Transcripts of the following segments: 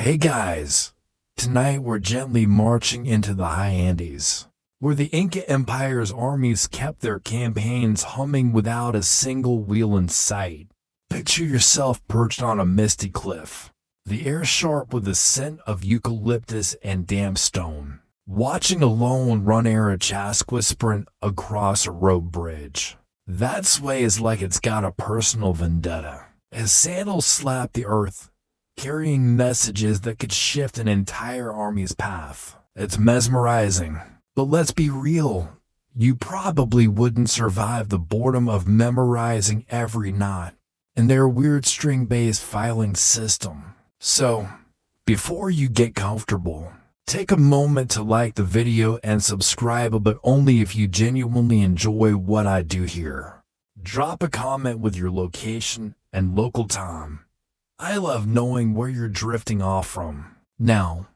Hey guys, tonight we're gently marching into the high Andes, where the Inca Empire's armies kept their campaigns humming without a single wheel in sight. Picture yourself perched on a misty cliff, the air sharp with the scent of eucalyptus and damp stone, watching a lone run-era chask whispering across a rope bridge. That sway is like it's got a personal vendetta. His sandals slap the earth, carrying messages that could shift an entire army's path. It's mesmerizing. But let's be real, you probably wouldn't survive the boredom of memorizing every knot in their weird string-based filing system. So, before you get comfortable, take a moment to like the video and subscribe, but only if you genuinely enjoy what I do here. Drop a comment with your location and local time. I love knowing where you're drifting off from. Now,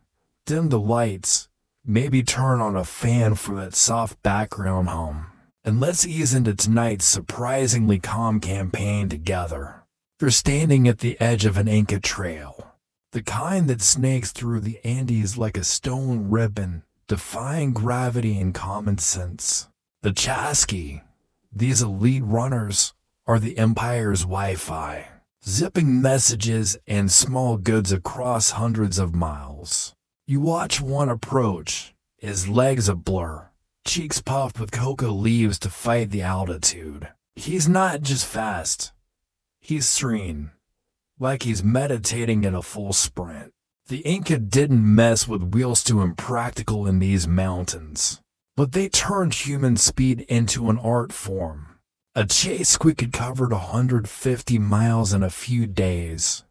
dim the lights, maybe turn on a fan for that soft background hum, and let's ease into tonight's surprisingly calm campaign together. You're standing at the edge of an Inca trail, the kind that snakes through the Andes like a stone ribbon, defying gravity and common sense. The Chasqui, these elite runners, are the Empire's Wi-Fi, zipping messages and small goods across hundreds of miles. You watch one approach, his legs a blur, cheeks puffed with coca leaves to fight the altitude. He's not just fast, he's serene, like he's meditating in a full sprint. The Inca didn't mess with wheels too impractical in these mountains, but they turned human speed into an art form. A chase-squeak could covered 150 miles in a few days,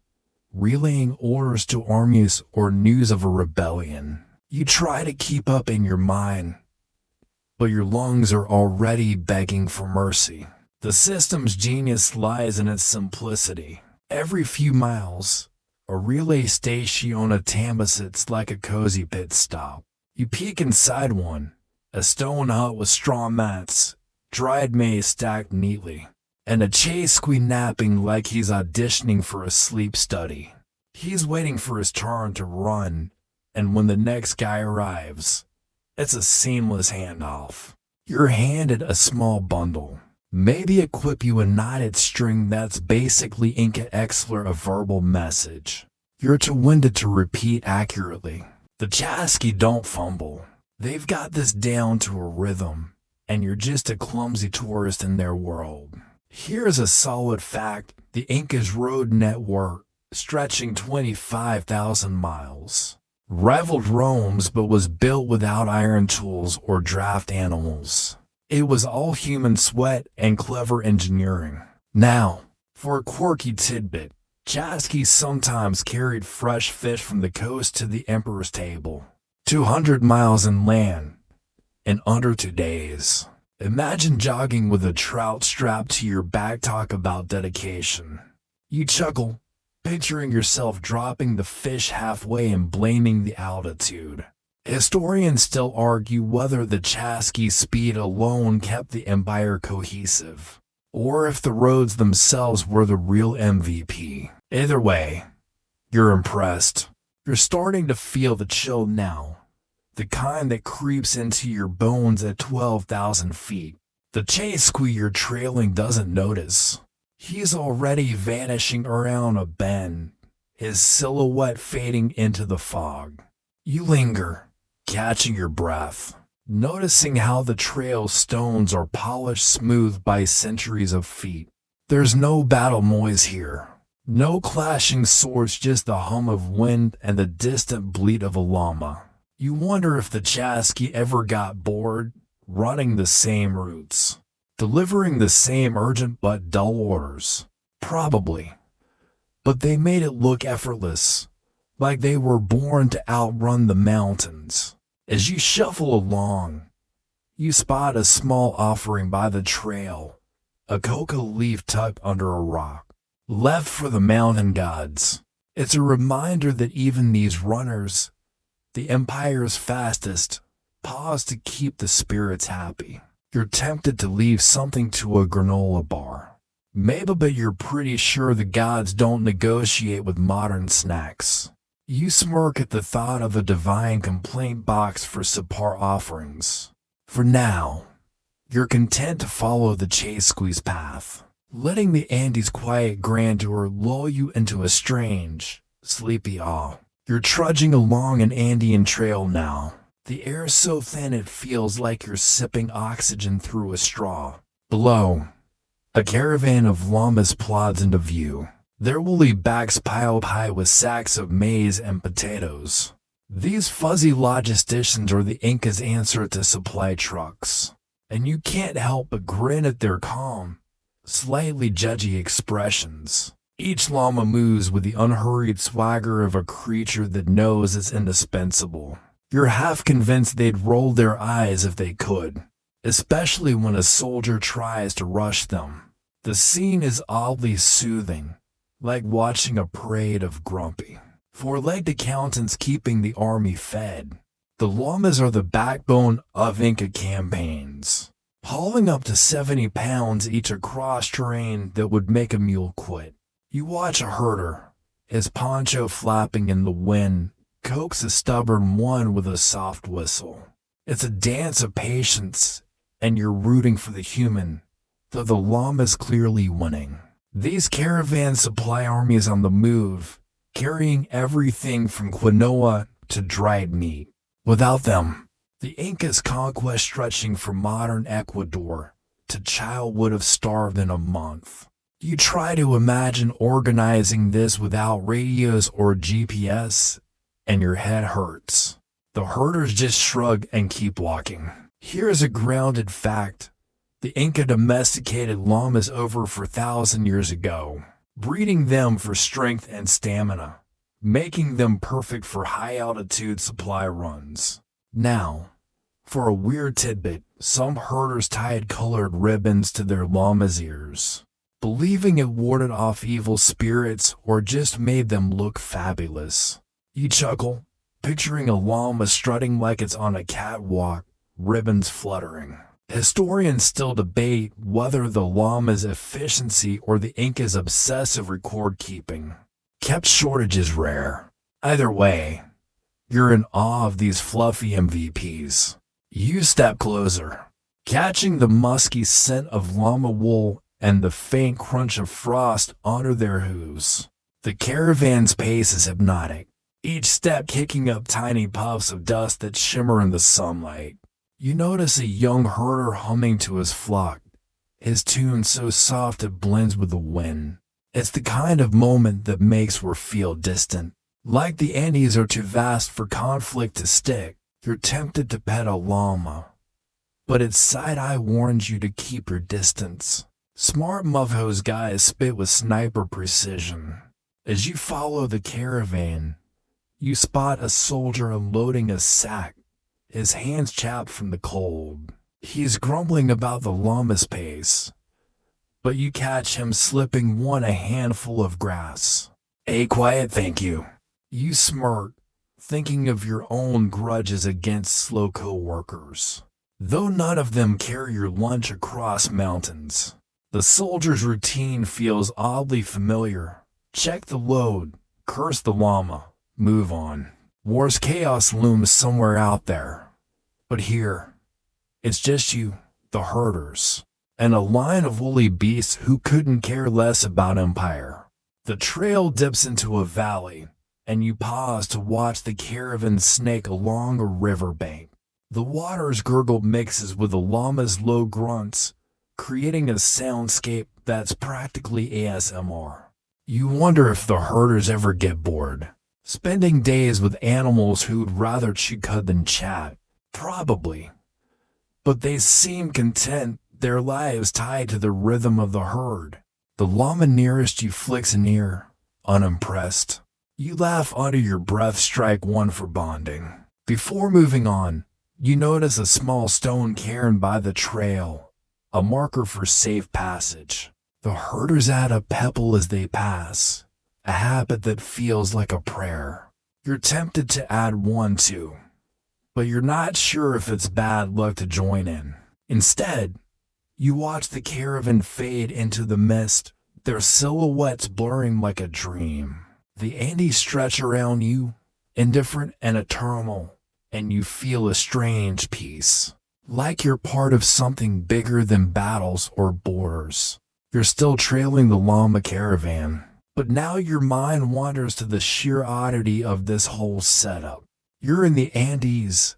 relaying orders to armies or news of a rebellion. You try to keep up in your mind, but your lungs are already begging for mercy. The system's genius lies in its simplicity. Every few miles, a relay station sits like a cozy pit stop. You peek inside one, a stone hut with straw mats, dried maize stacked neatly, and a chase-squee napping like he's auditioning for a sleep study. He's waiting for his turn to run, and when the next guy arrives, it's a seamless handoff. You're handed a small bundle. Maybe equip you a knotted string that's basically Inca Exler a verbal message. You're too winded to repeat accurately. The Chasqui don't fumble. They've got this down to a rhythm, and you're just a clumsy tourist in their world. Here's a solid fact: the Inca's road network, stretching 25,000 miles, rivaled Rome's but was built without iron tools or draft animals. It was all human sweat and clever engineering. Now, for a quirky tidbit, Chasqui sometimes carried fresh fish from the coast to the emperor's table. 200 miles inland in under 2 days. Imagine jogging with a trout strapped to your back. Talk about dedication. You chuckle, picturing yourself dropping the fish halfway and blaming the altitude. Historians still argue whether the Chasqui speed alone kept the empire cohesive, or if the roads themselves were the real MVP. Either way, you're impressed. You're starting to feel the chill now, the kind that creeps into your bones at 12,000 feet. The chase-squee you're trailing doesn't notice. He's already vanishing around a bend, his silhouette fading into the fog. You linger, catching your breath, noticing how the trail stones are polished smooth by centuries of feet. There's no battle noise here. No clashing swords, just the hum of wind and the distant bleat of a llama. You wonder if the Chasqui ever got bored, running the same routes, delivering the same urgent but dull orders. Probably. But they made it look effortless, like they were born to outrun the mountains. As you shuffle along, you spot a small offering by the trail, a coca leaf tucked under a rock, left for the mountain gods. It's a reminder that even these runners, the Empire's fastest, pause to keep the spirits happy. You're tempted to leave something to a granola bar. Maybe, but you're pretty sure the gods don't negotiate with modern snacks. You smirk at the thought of a divine complaint box for subpar offerings. For now, you're content to follow the chase squeeze path, letting the Andes' quiet grandeur lull you into a strange, sleepy awe. You're trudging along an Andean trail now. The air is so thin it feels like you're sipping oxygen through a straw. Below, a caravan of llamas plods into view, their woolly backs piled high with sacks of maize and potatoes. These fuzzy logisticians are the Inca's answer to supply trucks, and you can't help but grin at their calm, slightly judgy expressions. Each llama moves with the unhurried swagger of a creature that knows it's indispensable. You're half convinced they'd roll their eyes if they could, especially when a soldier tries to rush them. The scene is oddly soothing, like watching a parade of grumpy, four-legged accountants keeping the army fed. The llamas are the backbone of Inca campaigns, hauling up to 70 pounds each across terrain that would make a mule quit. You watch a herder, his poncho flapping in the wind, coax a stubborn one with a soft whistle. It's a dance of patience, and you're rooting for the human, though the llama's clearly winning. These caravan supply armies on the move, carrying everything from quinoa to dried meat. Without them, the Inca's conquest stretching from modern Ecuador to Chile would have starved in a month. You try to imagine organizing this without radios or GPS, and your head hurts. The herders just shrug and keep walking. Here's a grounded fact. The Inca domesticated llamas over 4,000 years ago, breeding them for strength and stamina, making them perfect for high-altitude supply runs. Now, for a weird tidbit, some herders tied colored ribbons to their llama's ears, believing it warded off evil spirits or just made them look fabulous. You chuckle, picturing a llama strutting like it's on a catwalk, ribbons fluttering. Historians still debate whether the llama's efficiency or the Inca's obsessive record-keeping kept shortages rare. Either way, you're in awe of these fluffy MVPs. You step closer, catching the musky scent of llama wool and the faint crunch of frost under their hooves. The caravan's pace is hypnotic, each step kicking up tiny puffs of dust that shimmer in the sunlight. You notice a young herder humming to his flock, his tune so soft it blends with the wind. It's the kind of moment that makes her feel distant. Like the Andes are too vast for conflict to stick, you're tempted to pet a llama, but its side-eye warns you to keep your distance. Smart Muvho's guys spit with sniper precision. As you follow the caravan, you spot a soldier unloading a sack, his hands chapped from the cold. He's grumbling about the llama's pace, but you catch him slipping one a handful of grass. Quiet, thank you. You smirk, thinking of your own grudges against slow co-workers. Though none of them carry your lunch across mountains, the soldier's routine feels oddly familiar. Check the load, curse the llama, move on. War's chaos looms somewhere out there. But here, it's just you, the herders, and a line of woolly beasts who couldn't care less about empire. The trail dips into a valley, and you pause to watch the caravan snake along a riverbank. The water's gurgle mixes with the llama's low grunts, creating a soundscape that's practically ASMR. You wonder if the herders ever get bored, spending days with animals who'd rather chew cud than chat. Probably. But they seem content, their lives tied to the rhythm of the herd. The llama nearest you flicks an ear, unimpressed. You laugh under your breath, strike one for bonding. Before moving on, you notice a small stone cairn by the trail, a marker for safe passage. The herders add a pebble as they pass, a habit that feels like a prayer. You're tempted to add one too, but you're not sure if it's bad luck to join in. Instead, you watch the caravan fade into the mist, their silhouettes blurring like a dream. The Andes stretch around you, indifferent and eternal, and you feel a strange peace, like you're part of something bigger than battles or borders. You're still trailing the llama caravan, but now your mind wanders to the sheer oddity of this whole setup. You're in the Andes,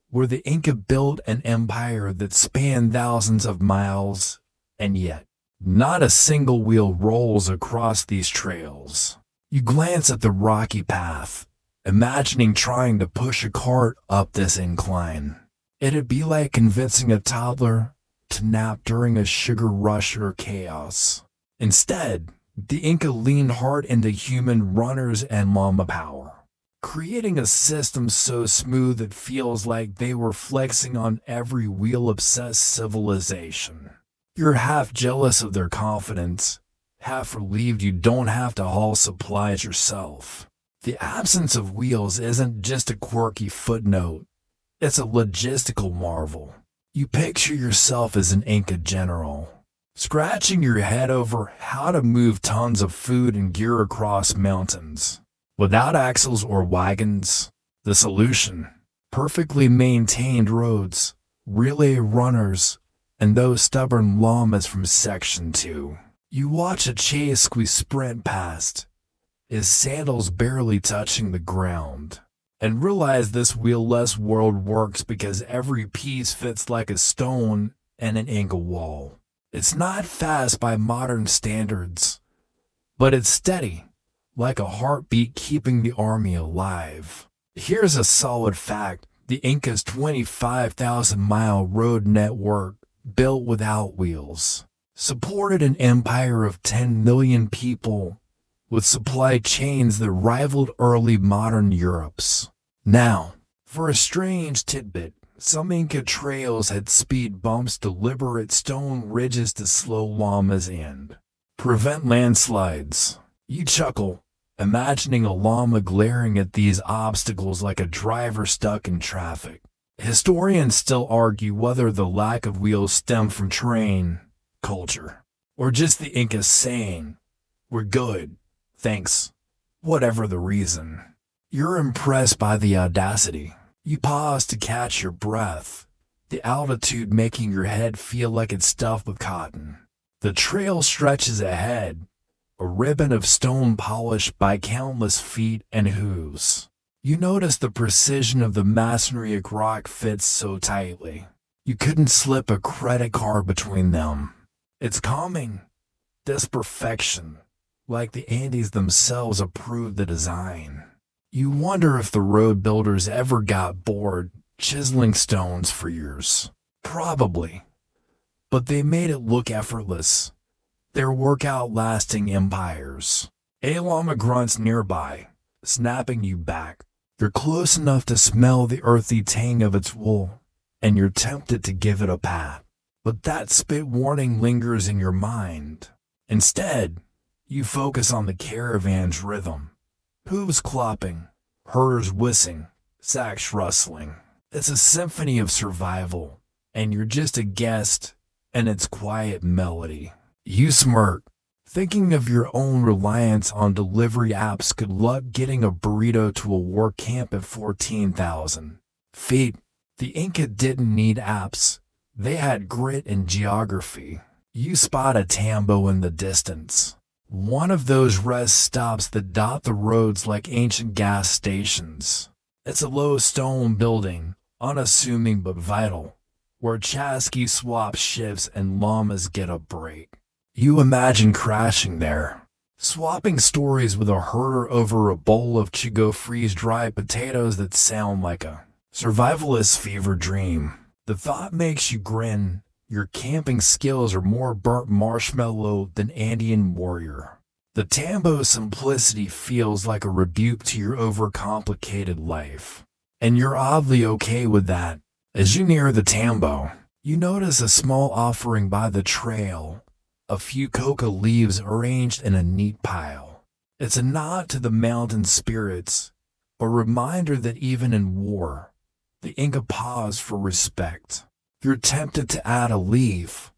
where the Inca built an empire that spanned thousands of miles, and yet, not a single wheel rolls across these trails. You glance at the rocky path, imagining trying to push a cart up this incline. It'd be like convincing a toddler to nap during a sugar rush or chaos. Instead, the Inca leaned hard into human runners and llama power, creating a system so smooth it feels like they were flexing on every wheel-obsessed civilization. You're half jealous of their confidence, half relieved you don't have to haul supplies yourself. The absence of wheels isn't just a quirky footnote, it's a logistical marvel. You picture yourself as an Inca general, scratching your head over how to move tons of food and gear across mountains. Without axles or wagons, the solution: perfectly maintained roads, relay runners, and those stubborn llamas from Section 2. You watch a Chasqui sprint past, his sandals barely touching the ground, and realize this wheel-less world works because every piece fits like a stone and an Inca wall. It's not fast by modern standards, but it's steady, like a heartbeat keeping the army alive. Here's a solid fact: the Inca's 25,000-mile road network, built without wheels, supported an empire of 10 million people with supply chains that rivaled early modern Europe's. Now, for a strange tidbit, some Inca trails had speed bumps, deliberate stone ridges to slow llamas and prevent landslides. You chuckle, imagining a llama glaring at these obstacles like a driver stuck in traffic. Historians still argue whether the lack of wheels stemmed from terrain, culture, or just the Incas saying, "We're good, thanks," whatever the reason. You're impressed by the audacity. You pause to catch your breath, the altitude making your head feel like it's stuffed with cotton. The trail stretches ahead, a ribbon of stone polished by countless feet and hooves. You notice the precision of the masonry of rock fits so tightly. You couldn't slip a credit card between them. It's calming, this perfection, like the Andes themselves approved the design. You wonder if the road builders ever got bored chiseling stones for years. Probably. But they made it look effortless. Their work outlasting empires. A llama grunts nearby, snapping you back. You're close enough to smell the earthy tang of its wool, and you're tempted to give it a pat. But that spit warning lingers in your mind. Instead, you focus on the caravan's rhythm. Hooves clopping, herders whistling, sacks rustling. It's a symphony of survival, and you're just a guest in its quiet melody. You smirk, thinking of your own reliance on delivery apps. Good luck getting a burrito to a war camp at 14,000 feet. The Inca didn't need apps. They had grit and geography. You spot a tambo in the distance. One of those rest stops that dot the roads like ancient gas stations. It's a low stone building, unassuming but vital, where Chasqui swaps shifts and llamas get a break. You imagine crashing there, swapping stories with a herder over a bowl of Chigo freeze-dried potatoes that sound like a survivalist fever dream. The thought makes you grin. Your camping skills are more burnt marshmallow than Andean warrior. The tambo's simplicity feels like a rebuke to your overcomplicated life, and you're oddly okay with that. As you near the tambo, you notice a small offering by the trail, a few coca leaves arranged in a neat pile. It's a nod to the mountain spirits, a reminder that even in war, the Inca pause for respect. You're tempted to add a leaf,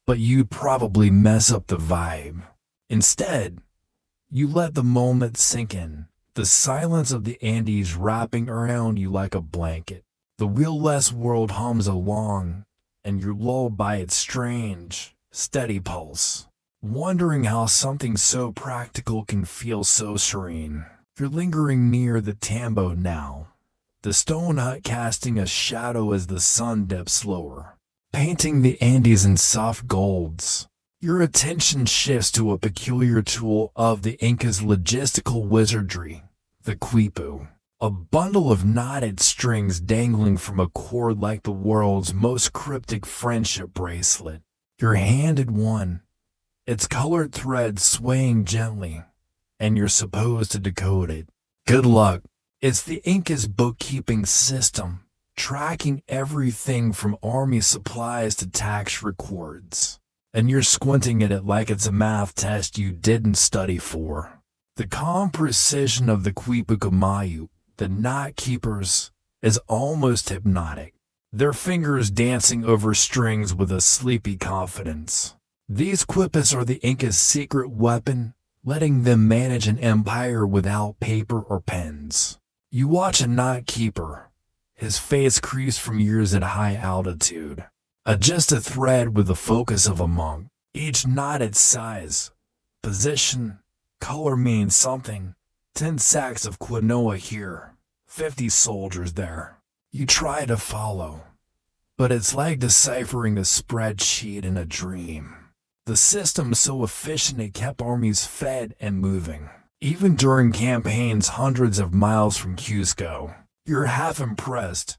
but you'd probably mess up the vibe. Instead, you let the moment sink in. the silence of the Andes wrapping around you like a blanket. The wheel-less world hums along, and you're lulled by its strange, steady pulse, wondering how something so practical can feel so serene. You're lingering near the tambo now, the stone hut casting a shadow as the sun dips lower, painting the Andes in soft golds. Your attention shifts to a peculiar tool of the Inca's logistical wizardry, the quipu, a bundle of knotted strings dangling from a cord like the world's most cryptic friendship bracelet. You're handed one, its colored threads swaying gently, and you're supposed to decode it. Good luck. It's the Inca's bookkeeping system, tracking everything from army supplies to tax records. And you're squinting at it like it's a math test you didn't study for. The calm precision of the quipucamayu, the knot keepers, is almost hypnotic, their fingers dancing over strings with a sleepy confidence. These quipas are the Inca's secret weapon, letting them manage an empire without paper or pens. You watch a knot keeper, his face creased from years at high altitude. Adjust a thread with the focus of a monk. Each knotted size, position, color means something. 10 sacks of quinoa here, 50 soldiers there. You try to follow, but it's like deciphering a spreadsheet in a dream. The system's so efficient it kept armies fed and moving, even during campaigns hundreds of miles from Cusco. You're half impressed,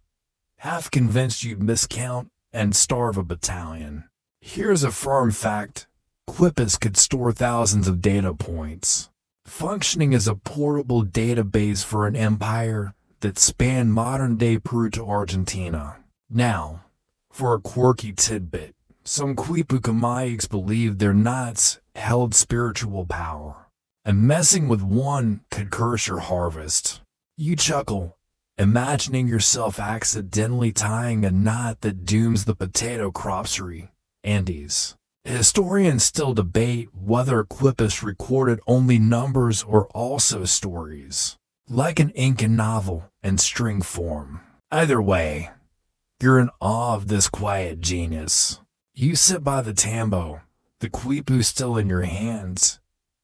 half convinced you'd miscount and starve a battalion. Here's a firm fact. Quipas could store thousands of data points, functioning as a portable database for an empire that spanned modern-day Peru to Argentina. Now, for a quirky tidbit, some quipucamayuks believe their knots held spiritual power, and messing with one could curse your harvest. You chuckle, imagining yourself accidentally tying a knot that dooms the potato cropsery, Andes. Historians still debate whether quipas recorded only numbers or also stories, like an Inca novel in string form. Either way, you're in awe of this quiet genius. You sit by the tambo, the quipu still in your hands,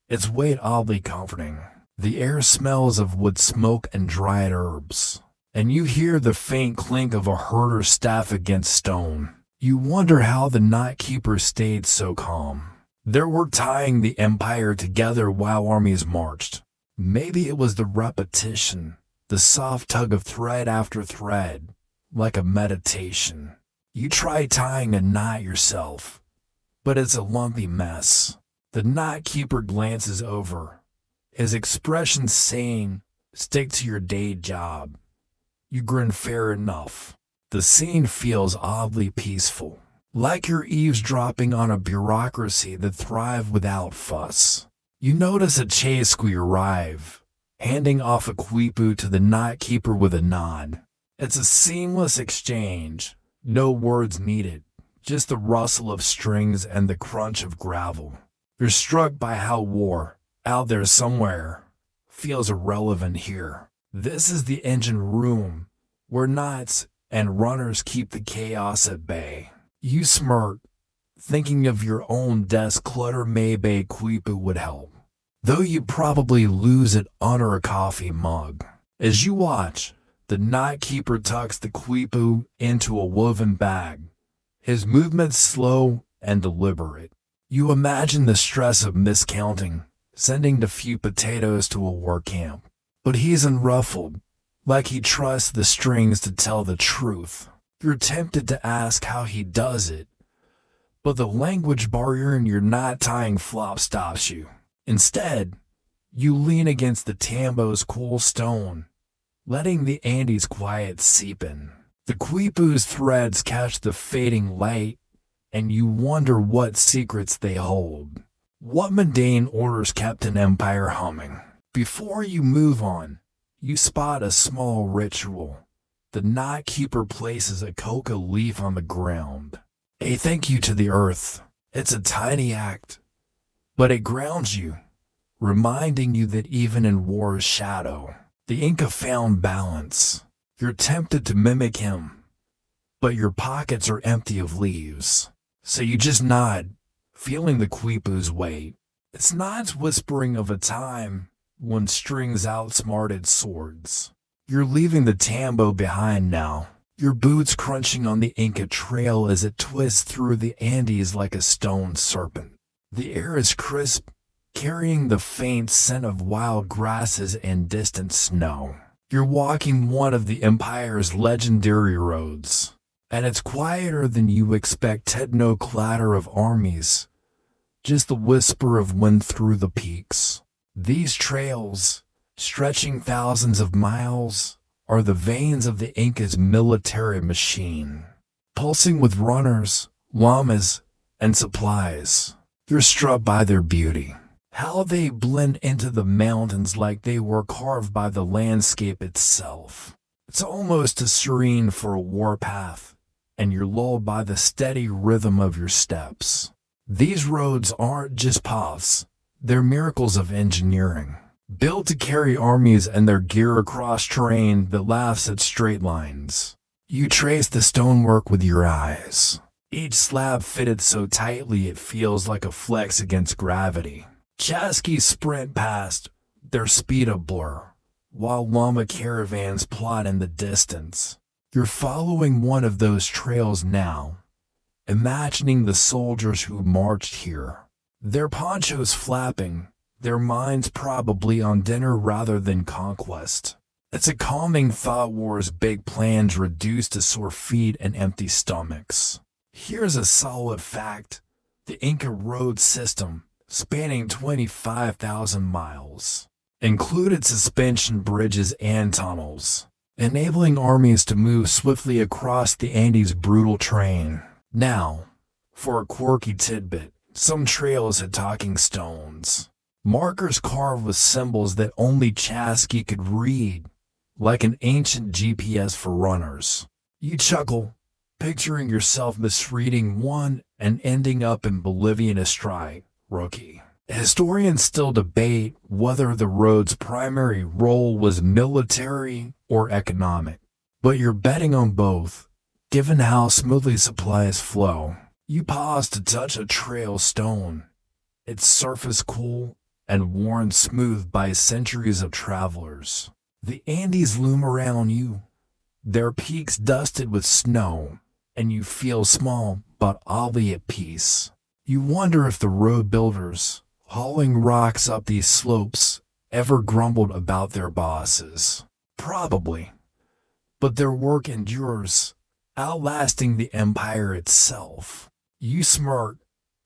its weight oddly comforting. The air smells of wood smoke and dried herbs, and you hear the faint clink of a herder's staff against stone. You wonder how the knot keeper stayed so calm. Their work tying the empire together while armies marched. Maybe it was the repetition, the soft tug of thread after thread, like a meditation. You try tying a knot yourself, but it's a lumpy mess. The knot keeper glances over, his expression saying, "Stick to your day job." You grin fair enough. The scene feels oddly peaceful, like you're eavesdropping on a bureaucracy that thrives without fuss. You notice a chasqui arrive, handing off a quipu to the knot keeper with a nod. It's a seamless exchange, no words needed, just the rustle of strings and the crunch of gravel. You're struck by how war, out there somewhere, feels irrelevant here. This is the engine room, where knots and runners keep the chaos at bay. You smirk, thinking of your own desk clutter. Maybe quipu would help, though you probably lose it under a coffee mug. As you watch, the knot keeper tucks the quipu into a woven bag, his movements slow and deliberate. You imagine the stress of miscounting, sending the few potatoes to a war camp. But he's unruffled, like he trusts the strings to tell the truth. You're tempted to ask how he does it, but the language barrier in your knot tying flop stops you. Instead, you lean against the tambo's cool stone, letting the Andes quiet seep in. The quipu's threads catch the fading light, and you wonder what secrets they hold. What mundane orders kept an empire humming? Before you move on, you spot a small ritual. The knot keeper places a coca leaf on the ground, a thank you to the earth. It's a tiny act, but it grounds you, reminding you that even in war's shadow, the Inca found balance. You're tempted to mimic him, but your pockets are empty of leaves. So you just nod, feeling the quipu's weight. It's not whispering of a time when strings outsmarted swords. You're leaving the tambo behind now, your boots crunching on the Inca trail as it twists through the Andes like a stone serpent. The air is crisp, carrying the faint scent of wild grasses and distant snow. You're walking one of the Empire's legendary roads, and it's quieter than you expect. No clatter of armies, just the whisper of wind through the peaks. These trails, stretching thousands of miles, are the veins of the Inca's military machine, pulsing with runners, llamas, and supplies. You're struck by their beauty, how they blend into the mountains like they were carved by the landscape itself. It's almost too serene for a warpath, and you're lulled by the steady rhythm of your steps. These roads aren't just paths, they're miracles of engineering, built to carry armies and their gear across terrain that laughs at straight lines. You trace the stonework with your eyes, each slab fitted so tightly it feels like a flex against gravity. Chasquis sprint past, their speed a blur, while llama caravans plot in the distance. You're following one of those trails now, imagining the soldiers who marched here, their ponchos flapping, their minds probably on dinner rather than conquest. It's a calming thought, war's big plans reduced to sore feet and empty stomachs. Here's a solid fact: the Inca road system, spanning 25,000 miles, included suspension bridges and tunnels, enabling armies to move swiftly across the Andes' brutal terrain. Now, for a quirky tidbit, some trails had talking stones, markers carved with symbols that only Chasqui could read, like an ancient GPS for runners. You chuckle, picturing yourself misreading one and ending up in Bolivian astride, rookie. Historians still debate whether the road's primary role was military or economic, but you're betting on both, given how smoothly supplies flow. You pause to touch a trail stone, its surface cool and worn smooth by centuries of travelers. The Andes loom around you, their peaks dusted with snow, and you feel small but oddly at peace. You wonder if the road builders, hauling rocks up these slopes, ever grumbled about their bosses. Probably. But their work endures, outlasting the empire itself. You smirk,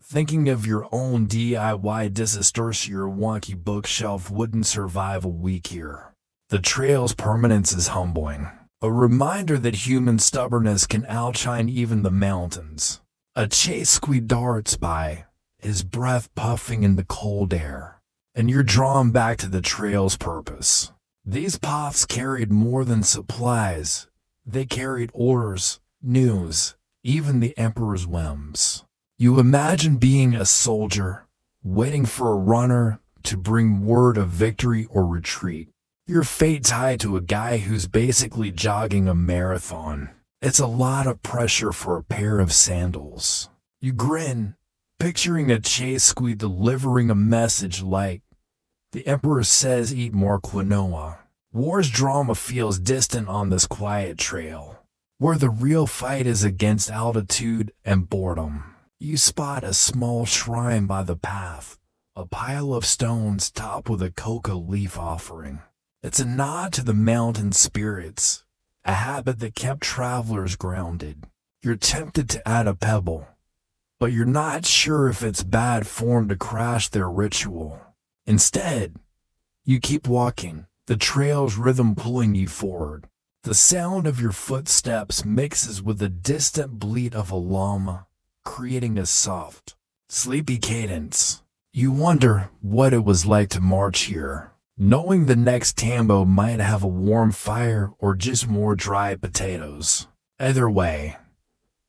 thinking of your own DIY disaster. Your wonky bookshelf wouldn't survive a week here. The trail's permanence is humbling, a reminder that human stubbornness can outshine even the mountains. A Chasqui darts by, his breath puffing in the cold air, and you're drawn back to the trail's purpose. These paths carried more than supplies. They carried orders, news, even the emperor's whims. You imagine being a soldier, waiting for a runner to bring word of victory or retreat. Your fate tied to a guy who's basically jogging a marathon. It's a lot of pressure for a pair of sandals. You grin, picturing a Chasqui delivering a message like, "The emperor says eat more quinoa." War's drama feels distant on this quiet trail, where the real fight is against altitude and boredom. You spot a small shrine by the path, a pile of stones topped with a coca leaf offering. It's a nod to the mountain spirits, a habit that kept travelers grounded. You're tempted to add a pebble, but you're not sure if it's bad form to crash their ritual. Instead, you keep walking, the trail's rhythm pulling you forward. The sound of your footsteps mixes with the distant bleat of a llama, creating a soft, sleepy cadence. You wonder what it was like to march here, knowing the next tambo might have a warm fire or just more dried potatoes. Either way,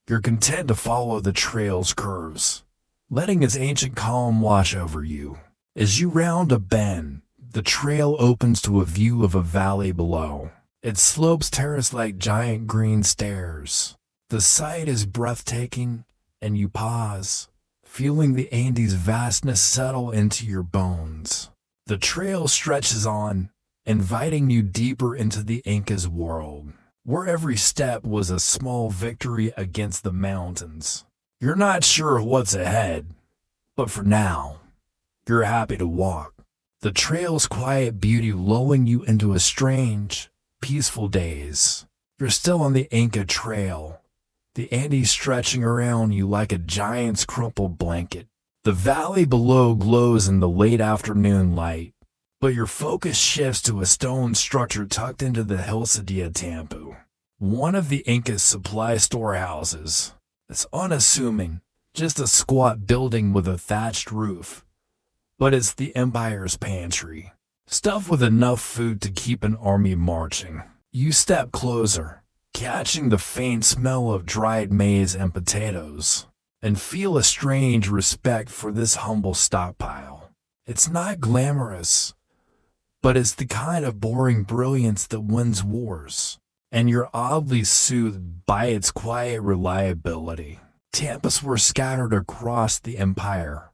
you're content to follow the trail's curves, letting its ancient calm wash over you. As you round a bend, the trail opens to a view of a valley below. Its slopes terrace like giant green stairs. The sight is breathtaking, and you pause, feeling the Andes' vastness settle into your bones. The trail stretches on, inviting you deeper into the Inca's world, where every step was a small victory against the mountains. You're not sure what's ahead, but for now, you're happy to walk. The trail's quiet beauty lulling you into a strange, peaceful daze. You're still on the Inca Trail, the Andes stretching around you like a giant's crumpled blanket. The valley below glows in the late afternoon light, but your focus shifts to a stone structure tucked into the Hillside Tampu, one of the Inca's supply storehouses. It's unassuming, just a squat building with a thatched roof, but it's the Empire's pantry, stuffed with enough food to keep an army marching. You step closer, catching the faint smell of dried maize and potatoes, and feel a strange respect for this humble stockpile. It's not glamorous, but it's the kind of boring brilliance that wins wars, and you're oddly soothed by its quiet reliability. Tampas were scattered across the empire,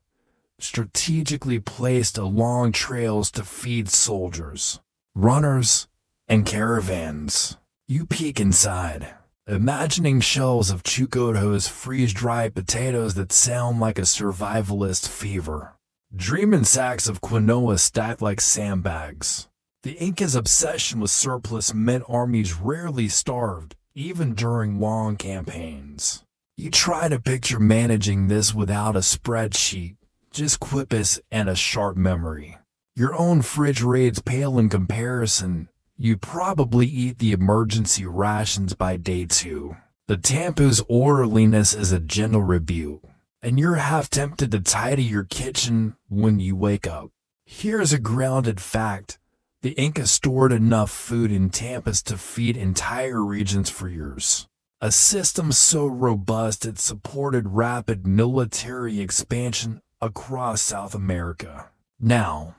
strategically placed along trails to feed soldiers, runners, and caravans. You peek inside, imagining shelves of Chukoto's freeze-dried potatoes that sound like a survivalist fever. Dreaming sacks of quinoa stacked like sandbags. The Inca's obsession with surplus meant armies rarely starved, even during long campaigns. You try to picture managing this without a spreadsheet, just quippus and a sharp memory. Your own fridge rates pale in comparison. You probably eat the emergency rations by day 2. The Tampu's orderliness is a gentle rebuke, and you're half tempted to tidy your kitchen when you wake up. Here's a grounded fact. The Inca stored enough food in Tampas to feed entire regions for years. A system so robust it supported rapid military expansion across South America. Now,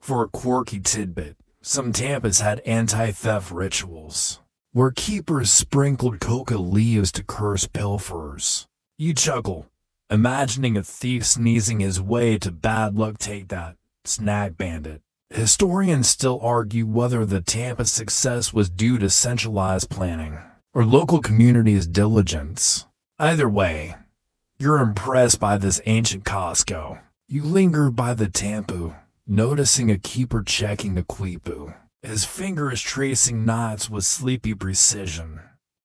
for a quirky tidbit, some Tampas had anti-theft rituals, where keepers sprinkled coca leaves to curse pilferers. You chuckle, imagining a thief sneezing his way to bad luck. Take that, snack bandit. Historians still argue whether the Tampa success was due to centralized planning or local communities' diligence. Either way, you're impressed by this ancient Costco. You linger by the Tampu, noticing a keeper checking a quipu, his fingers tracing knots with sleepy precision.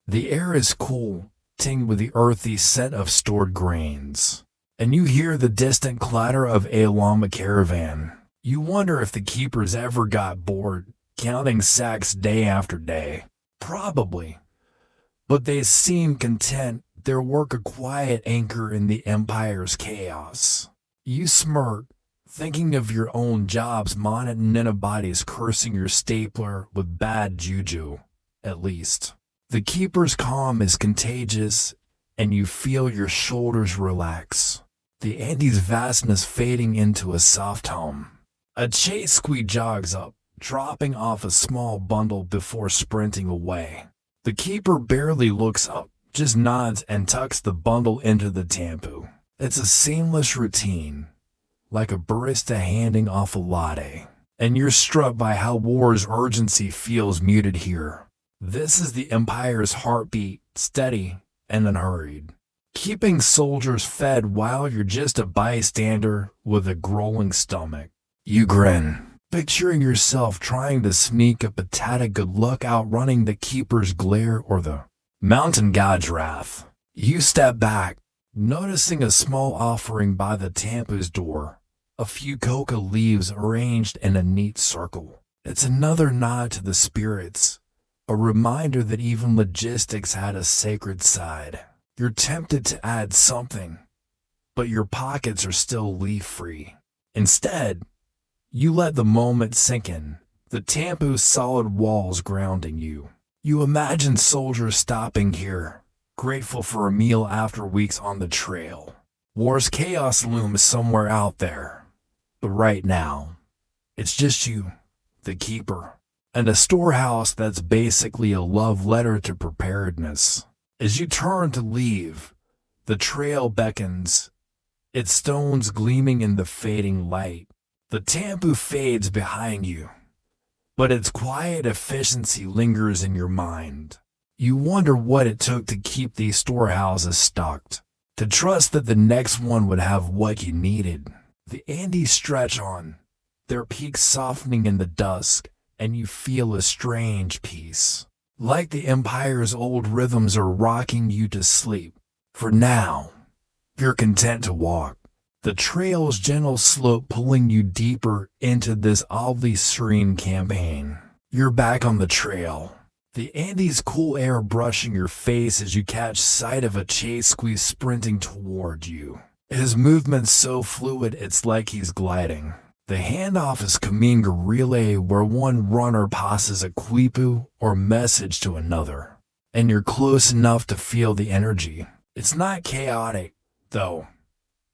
The air is cool, tinged with the earthy scent of stored grains, and you hear the distant clatter of a Llama caravan. You wonder if the keepers ever got bored, counting sacks day after day. Probably, but they seem content, their work a quiet anchor in the empire's chaos. You smirk, thinking of your own job's monotonous bodies cursing your stapler with bad juju, at least. The keeper's calm is contagious, and you feel your shoulders relax, the Andes' vastness fading into a soft hum. A chase squeak jogs up, dropping off a small bundle before sprinting away. The keeper barely looks up, just nods and tucks the bundle into the Tampu. It's a seamless routine, like a barista handing off a latte, and you're struck by how war's urgency feels muted here. This is the Empire's heartbeat, steady and unhurried, keeping soldiers fed while you're just a bystander with a growling stomach. You grin, picturing yourself trying to sneak a patata good luck outrunning the keeper's glare or the mountain god's wrath. You step back, noticing a small offering by the Tampu's door, a few coca leaves arranged in a neat circle. It's another nod to the spirits, a reminder that even logistics had a sacred side. You're tempted to add something, but your pockets are still leaf-free. Instead, you let the moment sink in, the Tampu's solid walls grounding you. You imagine soldiers stopping here, grateful for a meal after weeks on the trail. War's chaos looms somewhere out there, But right now, it's just you, the keeper, and a storehouse that's basically a love letter to preparedness. As you turn to leave, the trail beckons, its stones gleaming in the fading light. The tambu fades behind you, but its quiet efficiency lingers in your mind. You wonder what it took to keep these storehouses stocked, to trust that the next one would have what you needed. The Andes stretch on, their peaks softening in the dusk, and you feel a strange peace. Like the empire's old rhythms are rocking you to sleep. For now, you're content to walk, the trail's gentle slope pulling you deeper into this oddly serene campaign. You're back on the trail, the Andes' cool air brushing your face as you catch sight of a chase-squee sprinting toward you. His movement's so fluid it's like he's gliding. The handoff is Kaminga relay where one runner passes a quipu or message to another, and you're close enough to feel the energy. It's not chaotic, though.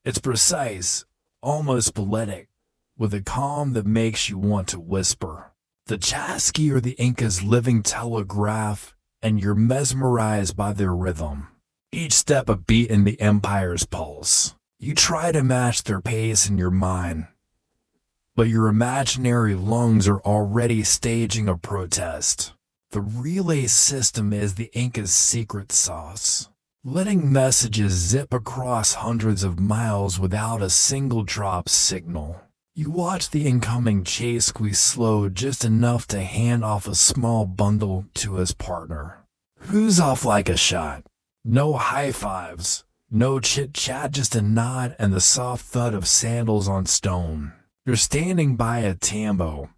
It's precise, almost poetic, with a calm that makes you want to whisper. The Chasqui are the Inca's living telegraph, and you're mesmerized by their rhythm. Each step a beat in the empire's pulse. You try to match their pace in your mind, but your imaginary lungs are already staging a protest. The relay system is the Inca's secret sauce, letting messages zip across hundreds of miles without a single drop signal. You watch the incoming chase-squee slow just enough to hand off a small bundle to his partner, who's off like a shot. No high fives, no chit-chat, just a nod and the soft thud of sandals on stone. You're standing by a tambo,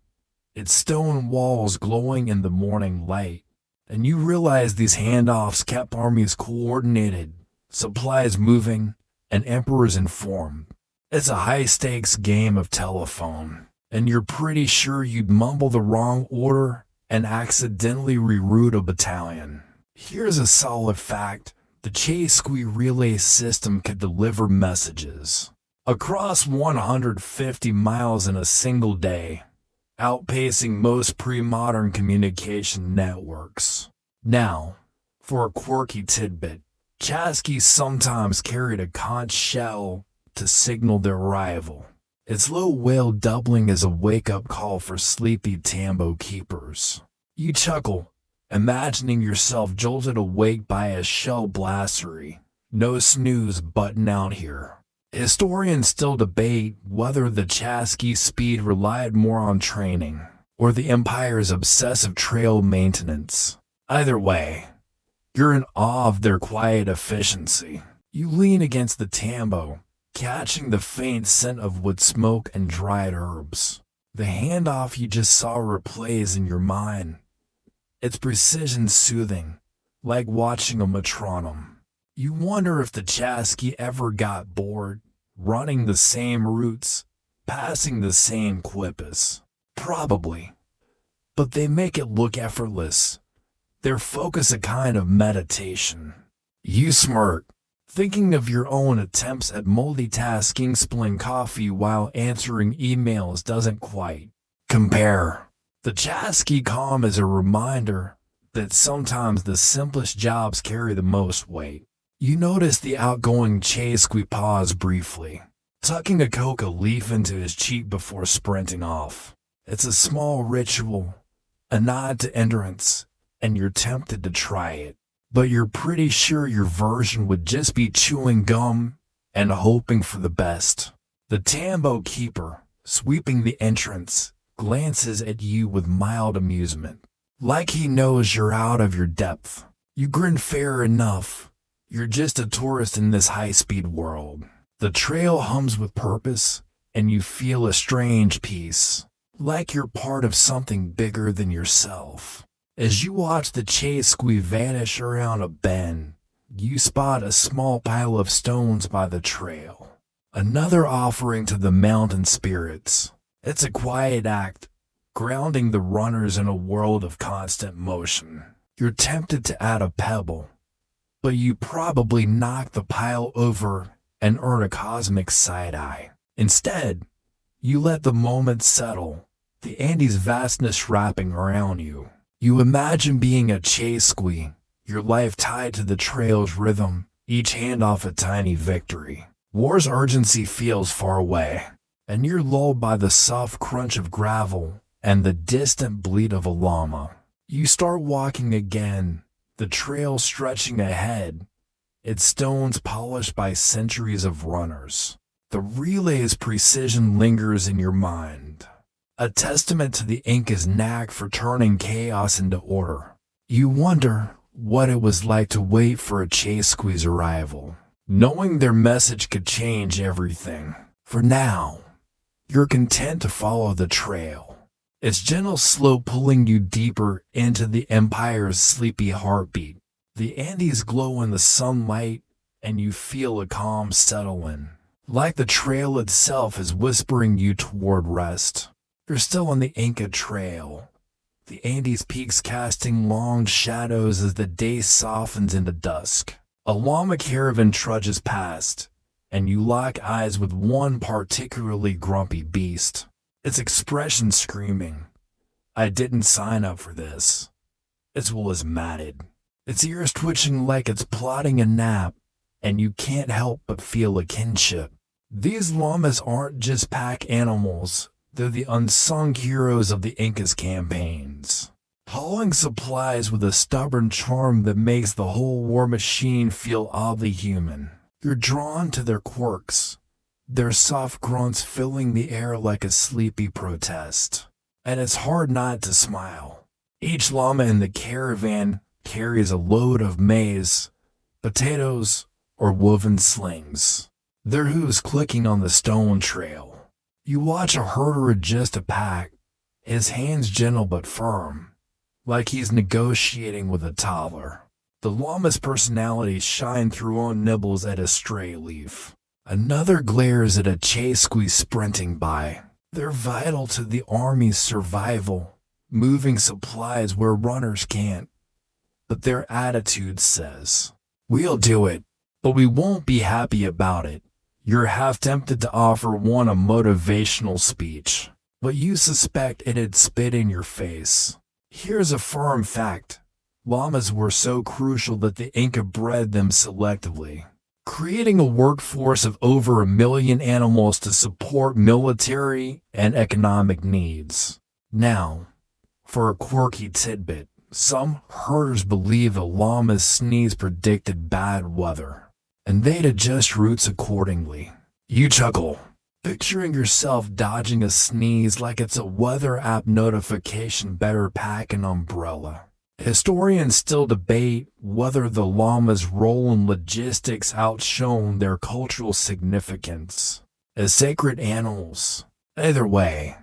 its stone walls glowing in the morning light, and you realize these handoffs kept armies coordinated, supplies moving, and emperors informed. It's a high-stakes game of telephone, and you're pretty sure you'd mumble the wrong order and accidentally reroute a battalion. Here's a solid fact. The chase-squee relay system could deliver messages across 150 miles in a single day, outpacing most pre-modern communication networks. Now, for a quirky tidbit, Chasqui sometimes carried a conch shell to signal their arrival, its low wail doubling as a wake-up call for sleepy tambo keepers. You chuckle, imagining yourself jolted awake by a shell blastery. No snooze button out here. Historians still debate whether the Chasqui speed relied more on training or the Empire's obsessive trail maintenance. Either way, you're in awe of their quiet efficiency. You lean against the tambo, catching the faint scent of wood smoke and dried herbs. The handoff you just saw replays in your mind, its precision soothing, like watching a metronome. You wonder if the Chasqui ever got bored, running the same routes, passing the same quippas. Probably. But they make it look effortless. Their focus a kind of meditation. You smirk, thinking of your own attempts at multitasking, spilling coffee while answering emails doesn't quite compare. The Chasqui calm is a reminder that sometimes the simplest jobs carry the most weight. You notice the outgoing chase-squee pause briefly, tucking a coca leaf into his cheek before sprinting off. It's a small ritual, a nod to endurance, and you're tempted to try it. But you're pretty sure your version would just be chewing gum and hoping for the best. The tambo keeper, sweeping the entrance, glances at you with mild amusement, like he knows you're out of your depth. You grin fair enough. You're just a tourist in this high-speed world. The trail hums with purpose, and you feel a strange peace, like you're part of something bigger than yourself. As you watch the chase-squee vanish around a bend, you spot a small pile of stones by the trail. Another offering to the mountain spirits. It's a quiet act, grounding the runners in a world of constant motion. You're tempted to add a pebble, but you probably knock the pile over and earn a cosmic side-eye. Instead, You let the moment settle, the Andes' vastness wrapping around you. You imagine being a chasqui, your life tied to the trail's rhythm, each handoff a tiny victory. War's urgency feels far away, and you're lulled by the soft crunch of gravel and the distant bleat of a llama. You start walking again, the trail stretching ahead, its stones polished by centuries of runners. The relay's precision lingers in your mind, a testament to the Inca's knack for turning chaos into order. You wonder what it was like to wait for a chasqui's arrival, knowing their message could change everything. For now, you're content to follow the trail, its gentle slope pulling you deeper into the empire's sleepy heartbeat. The Andes glow in the sunlight, and you feel a calm settle in, like the trail itself is whispering you toward rest. You're still on the Inca Trail, the Andes peaks casting long shadows as the day softens into dusk. A llama caravan trudges past, and you lock eyes with one particularly grumpy beast, its expression screaming, "I didn't sign up for this." Its wool is matted, its ears twitching like it's plotting a nap, and you can't help but feel a kinship. These llamas aren't just pack animals, they're the unsung heroes of the Inca's campaigns, hauling supplies with a stubborn charm that makes the whole war machine feel oddly human. You're drawn to their quirks, their soft grunts filling the air like a sleepy protest, and it's hard not to smile. Each llama in the caravan carries a load of maize, potatoes, or woven slings, their hooves clicking on the stone trail. You watch a herder adjust a pack, his hands gentle but firm, like he's negotiating with a toddler. The llama's personalities shine through one nibbles at a stray leaf. Another glares at a chasqui sprinting by. They're vital to the army's survival, moving supplies where runners can't. But their attitude says, "We'll do it, but we won't be happy about it." You're half tempted to offer one a motivational speech, but you suspect it'd spit in your face. Here's a firm fact. Llamas were so crucial that the Inca bred them selectively, creating a workforce of over 1 million animals to support military and economic needs. Now, for a quirky tidbit, some herders believe a llama's sneeze predicted bad weather, and they'd adjust routes accordingly. You chuckle, picturing yourself dodging a sneeze like it's a weather app notification. Better pack an umbrella. Historians still debate whether the llama's role in logistics outshone their cultural significance as sacred animals. Either way,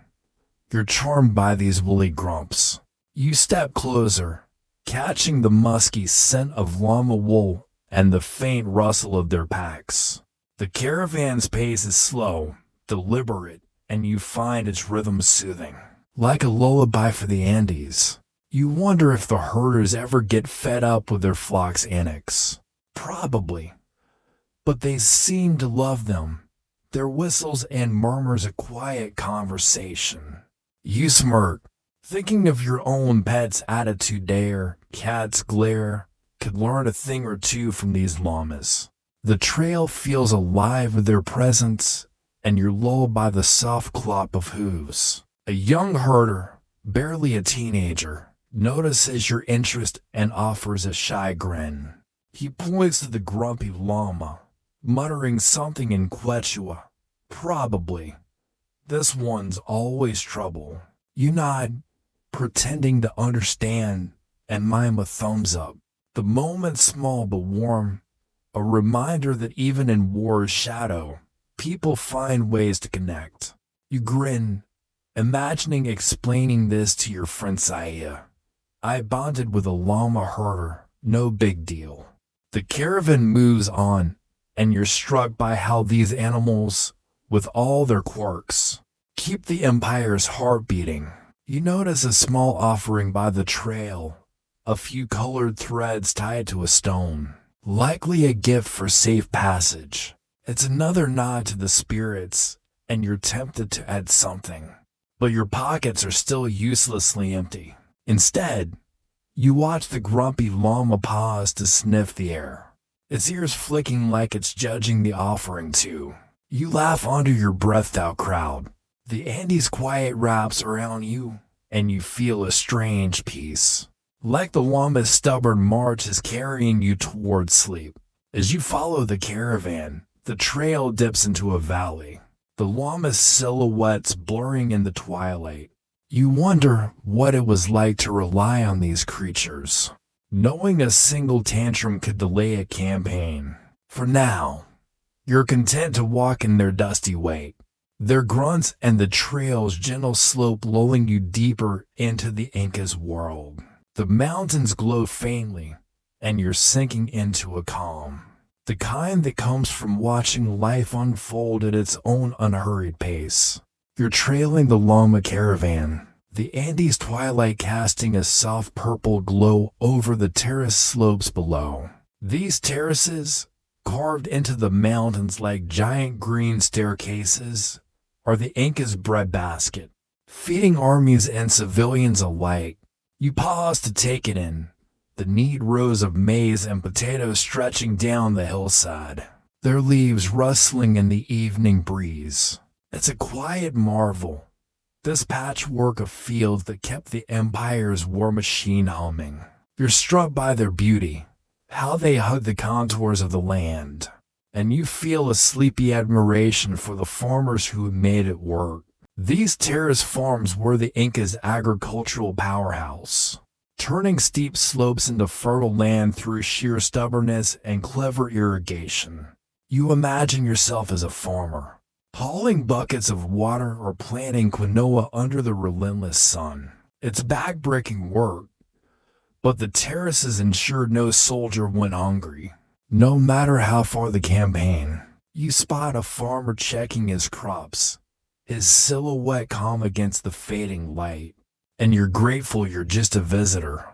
you're charmed by these woolly grumps. You step closer, catching the musky scent of llama wool and the faint rustle of their packs. The caravan's pace is slow, deliberate, and you find its rhythm soothing, like a lullaby for the Andes. You wonder if the herders ever get fed up with their flock's antics. Probably, but they seem to love them. Their whistles and murmurs a quiet conversation. You smirk, thinking of your own pet's attitude. Their cat's glare could learn a thing or two from these llamas. The trail feels alive with their presence, and you're lulled by the soft clop of hooves. A young herder, barely a teenager, notices your interest and offers a shy grin. He points to the grumpy llama, muttering something in Quechua. Probably. This one's always trouble. You nod, pretending to understand, and mime a thumbs up. The moment's small but warm, a reminder that even in war's shadow, people find ways to connect. You grin, imagining explaining this to your friend Saya. "I bonded with a llama herder, no big deal." The caravan moves on, and you're struck by how these animals, with all their quirks, keep the empire's heart beating. You notice a small offering by the trail, a few colored threads tied to a stone, likely a gift for safe passage. It's another nod to the spirits and you're tempted to add something. But your pockets are still uselessly empty. Instead, you watch the grumpy llama pause to sniff the air, its ears flicking like it's judging the offering too. You laugh under your breathed-out crowd. The Andes' quiet wraps around you, and you feel a strange peace. Like the llama's stubborn march is carrying you towards sleep. As you follow the caravan, the trail dips into a valley, the llama's silhouettes blurring in the twilight. You wonder what it was like to rely on these creatures, knowing a single tantrum could delay a campaign. For now, you're content to walk in their dusty wake, their grunts and the trail's gentle slope lulling you deeper into the Inca's world. The mountains glow faintly, and you're sinking into a calm, the kind that comes from watching life unfold at its own unhurried pace. You're trailing the llama caravan, the Andes twilight casting a soft purple glow over the terrace slopes below. These terraces, carved into the mountains like giant green staircases, are the Inca's breadbasket, feeding armies and civilians alike. You pause to take it in, the neat rows of maize and potatoes stretching down the hillside, their leaves rustling in the evening breeze. It's a quiet marvel, this patchwork of fields that kept the Empire's war machine humming. You're struck by their beauty, how they hug the contours of the land, and you feel a sleepy admiration for the farmers who made it work. These terrace farms were the Inca's agricultural powerhouse, turning steep slopes into fertile land through sheer stubbornness and clever irrigation. You imagine yourself as a farmer, hauling buckets of water or planting quinoa under the relentless sun. It's backbreaking work, but the terraces ensured no soldier went hungry. No matter how far the campaign, you spot a farmer checking his crops, his silhouette calm against the fading light, and you're grateful you're just a visitor.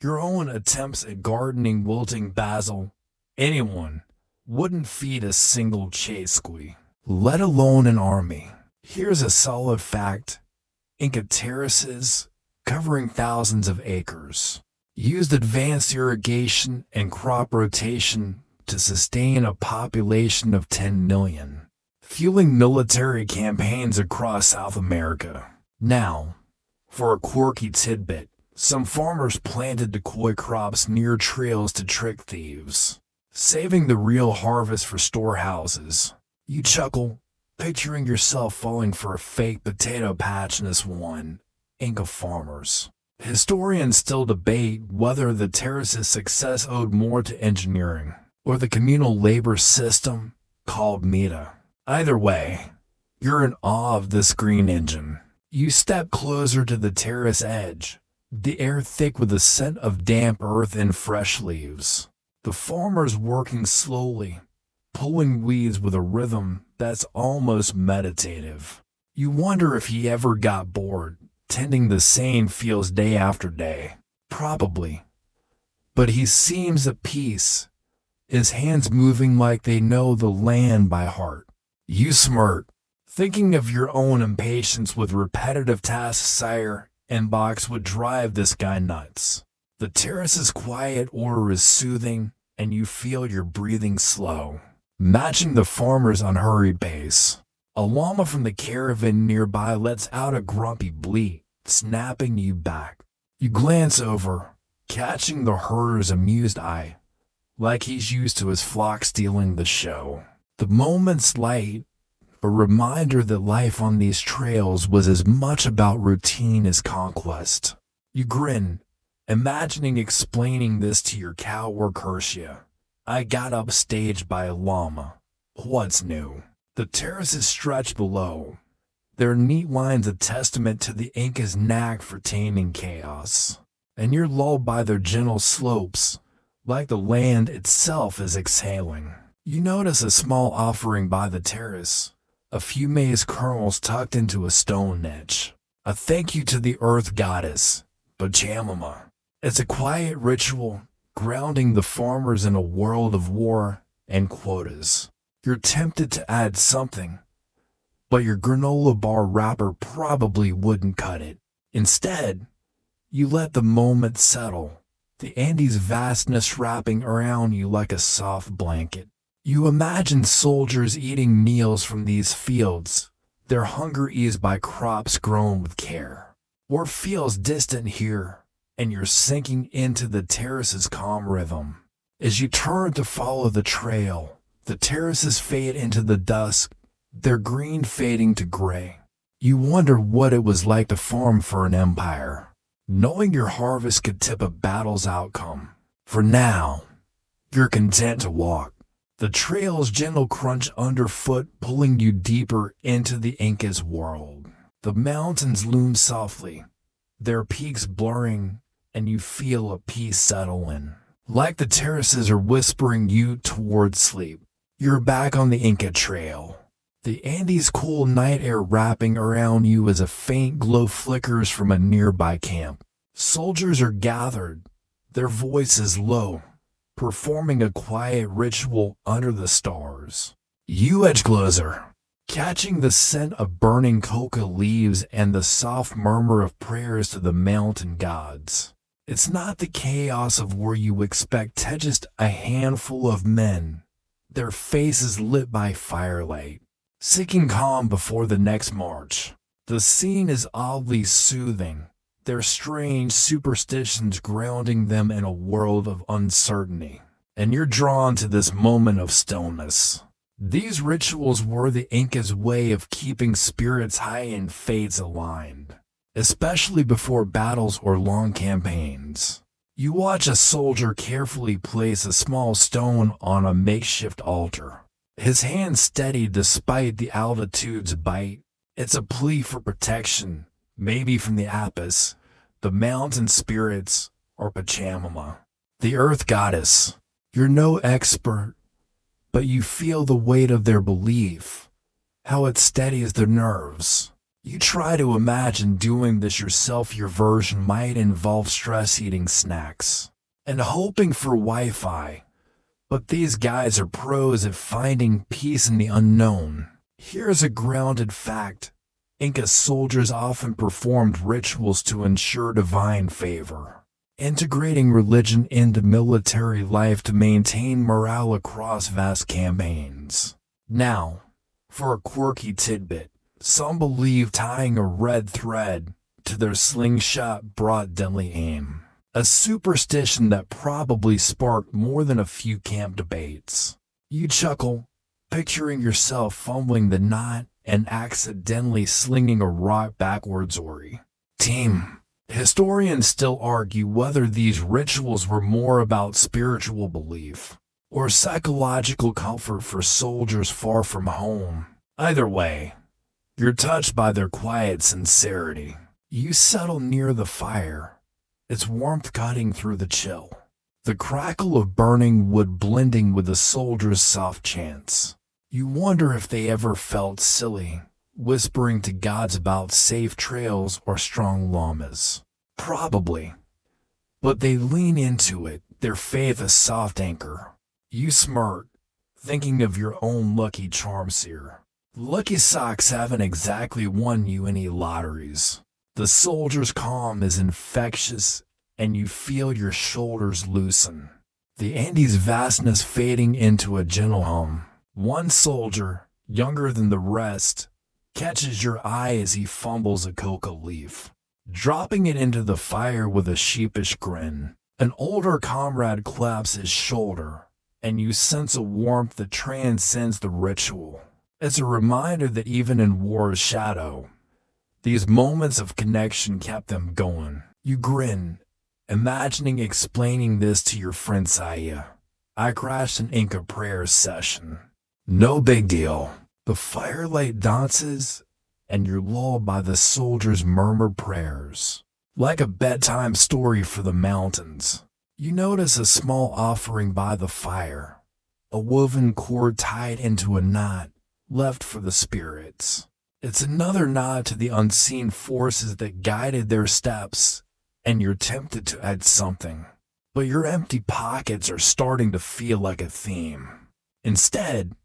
Your own attempts at gardening wilting basil, anyone, wouldn't feed a single chasqui, let alone an army. Here's a solid fact: Inca terraces, covering thousands of acres, used advanced irrigation and crop rotation to sustain a population of 10 million, fueling military campaigns across South America. Now, for a quirky tidbit, some farmers planted decoy crops near trails to trick thieves, saving the real harvest for storehouses. You chuckle, picturing yourself falling for a fake potato patch in this one. Inca farmers. Historians still debate whether the terrace's success owed more to engineering or the communal labor system called Mita. Either way, you're in awe of this green engine. You step closer to the terrace edge, the air thick with the scent of damp earth and fresh leaves. The farmer's working slowly, pulling weeds with a rhythm that's almost meditative. You wonder if he ever got bored, tending the same fields day after day. Probably. But he seems at peace, his hands moving like they know the land by heart. You smirk, thinking of your own impatience with repetitive tasks sire and box would drive this guy nuts. The terrace's quiet order is soothing, and you feel your breathing slow, matching the farmer's unhurried pace. A llama from the caravan nearby lets out a grumpy bleat, snapping you back. You glance over, catching the herder's amused eye, like he's used to his flock stealing the show. The moment's light, a reminder that life on these trails was as much about routine as conquest. You grin, imagining explaining this to your cowwork Hershia. I got upstaged by a llama. What's new? The terraces stretch below, their neat lines a testament to the Inca's knack for taming chaos. And you're lulled by their gentle slopes, like the land itself is exhaling. You notice a small offering by the terrace, a few maize kernels tucked into a stone niche. A thank you to the earth goddess, Pachamama. It's a quiet ritual, grounding the farmers in a world of war and quotas. You're tempted to add something, but your granola bar wrapper probably wouldn't cut it. Instead, you let the moment settle, the Andes' vastness wrapping around you like a soft blanket. You imagine soldiers eating meals from these fields, their hunger eased by crops grown with care. War feels distant here, and you're sinking into the terrace's calm rhythm. As you turn to follow the trail, the terraces fade into the dusk, their green fading to gray. You wonder what it was like to farm for an empire, knowing your harvest could tip a battle's outcome. For now, you're content to walk. The trail's gentle crunch underfoot pulling you deeper into the Inca's world. The mountains loom softly, their peaks blurring, and you feel a peace settle in. Like the terraces are whispering you toward sleep. You're back on the Inca Trail. The Andes' cool night air wrapping around you as a faint glow flickers from a nearby camp. Soldiers are gathered, their voices low, performing a quiet ritual under the stars. You edge closer, catching the scent of burning coca leaves and the soft murmur of prayers to the mountain gods. It's not the chaos of where you expect, just a handful of men, their faces lit by firelight, seeking calm before the next march. The scene is oddly soothing, their strange superstitions grounding them in a world of uncertainty. And you're drawn to this moment of stillness. These rituals were the Inca's way of keeping spirits high and fates aligned, especially before battles or long campaigns. You watch a soldier carefully place a small stone on a makeshift altar, his hand steady despite the altitude's bite. It's a plea for protection, maybe from the Apis, the mountain spirits, or Pachamama, the earth goddess. You're no expert, but you feel the weight of their belief, how it steadies their nerves. You try to imagine doing this yourself. Your version might involve stress-eating snacks and hoping for Wi-Fi, but these guys are pros at finding peace in the unknown. Here's a grounded fact. Inca soldiers often performed rituals to ensure divine favor, integrating religion into military life to maintain morale across vast campaigns. Now, for a quirky tidbit, some believe tying a red thread to their slingshot brought deadly aim, a superstition that probably sparked more than a few camp debates. You chuckle, picturing yourself fumbling the knot and accidentally slinging a rock backwards. Historians still argue whether these rituals were more about spiritual belief or psychological comfort for soldiers far from home. Either way, you're touched by their quiet sincerity. You settle near the fire, its warmth cutting through the chill, the crackle of burning wood blending with the soldiers' soft chants. You wonder if they ever felt silly, whispering to gods about safe trails or strong llamas. Probably. But they lean into it, their faith a soft anchor. You smirk, thinking of your own lucky charms here. Lucky socks haven't exactly won you any lotteries. The soldier's calm is infectious, and you feel your shoulders loosen, the Andes' vastness fading into a gentle hum. One soldier, younger than the rest, catches your eye as he fumbles a coca leaf, dropping it into the fire with a sheepish grin. An older comrade claps his shoulder, and you sense a warmth that transcends the ritual. It's a reminder that even in war's shadow, these moments of connection kept them going. You grin, imagining explaining this to your friend Saya. I crashed an Inca prayer session. No big deal. The firelight dances, and you're lulled by the soldiers' murmured prayers. Like a bedtime story for the mountains. You notice a small offering by the fire, a woven cord tied into a knot, left for the spirits. It's another nod to the unseen forces that guided their steps, and you're tempted to add something. But your empty pockets are starting to feel like a theme. Instead,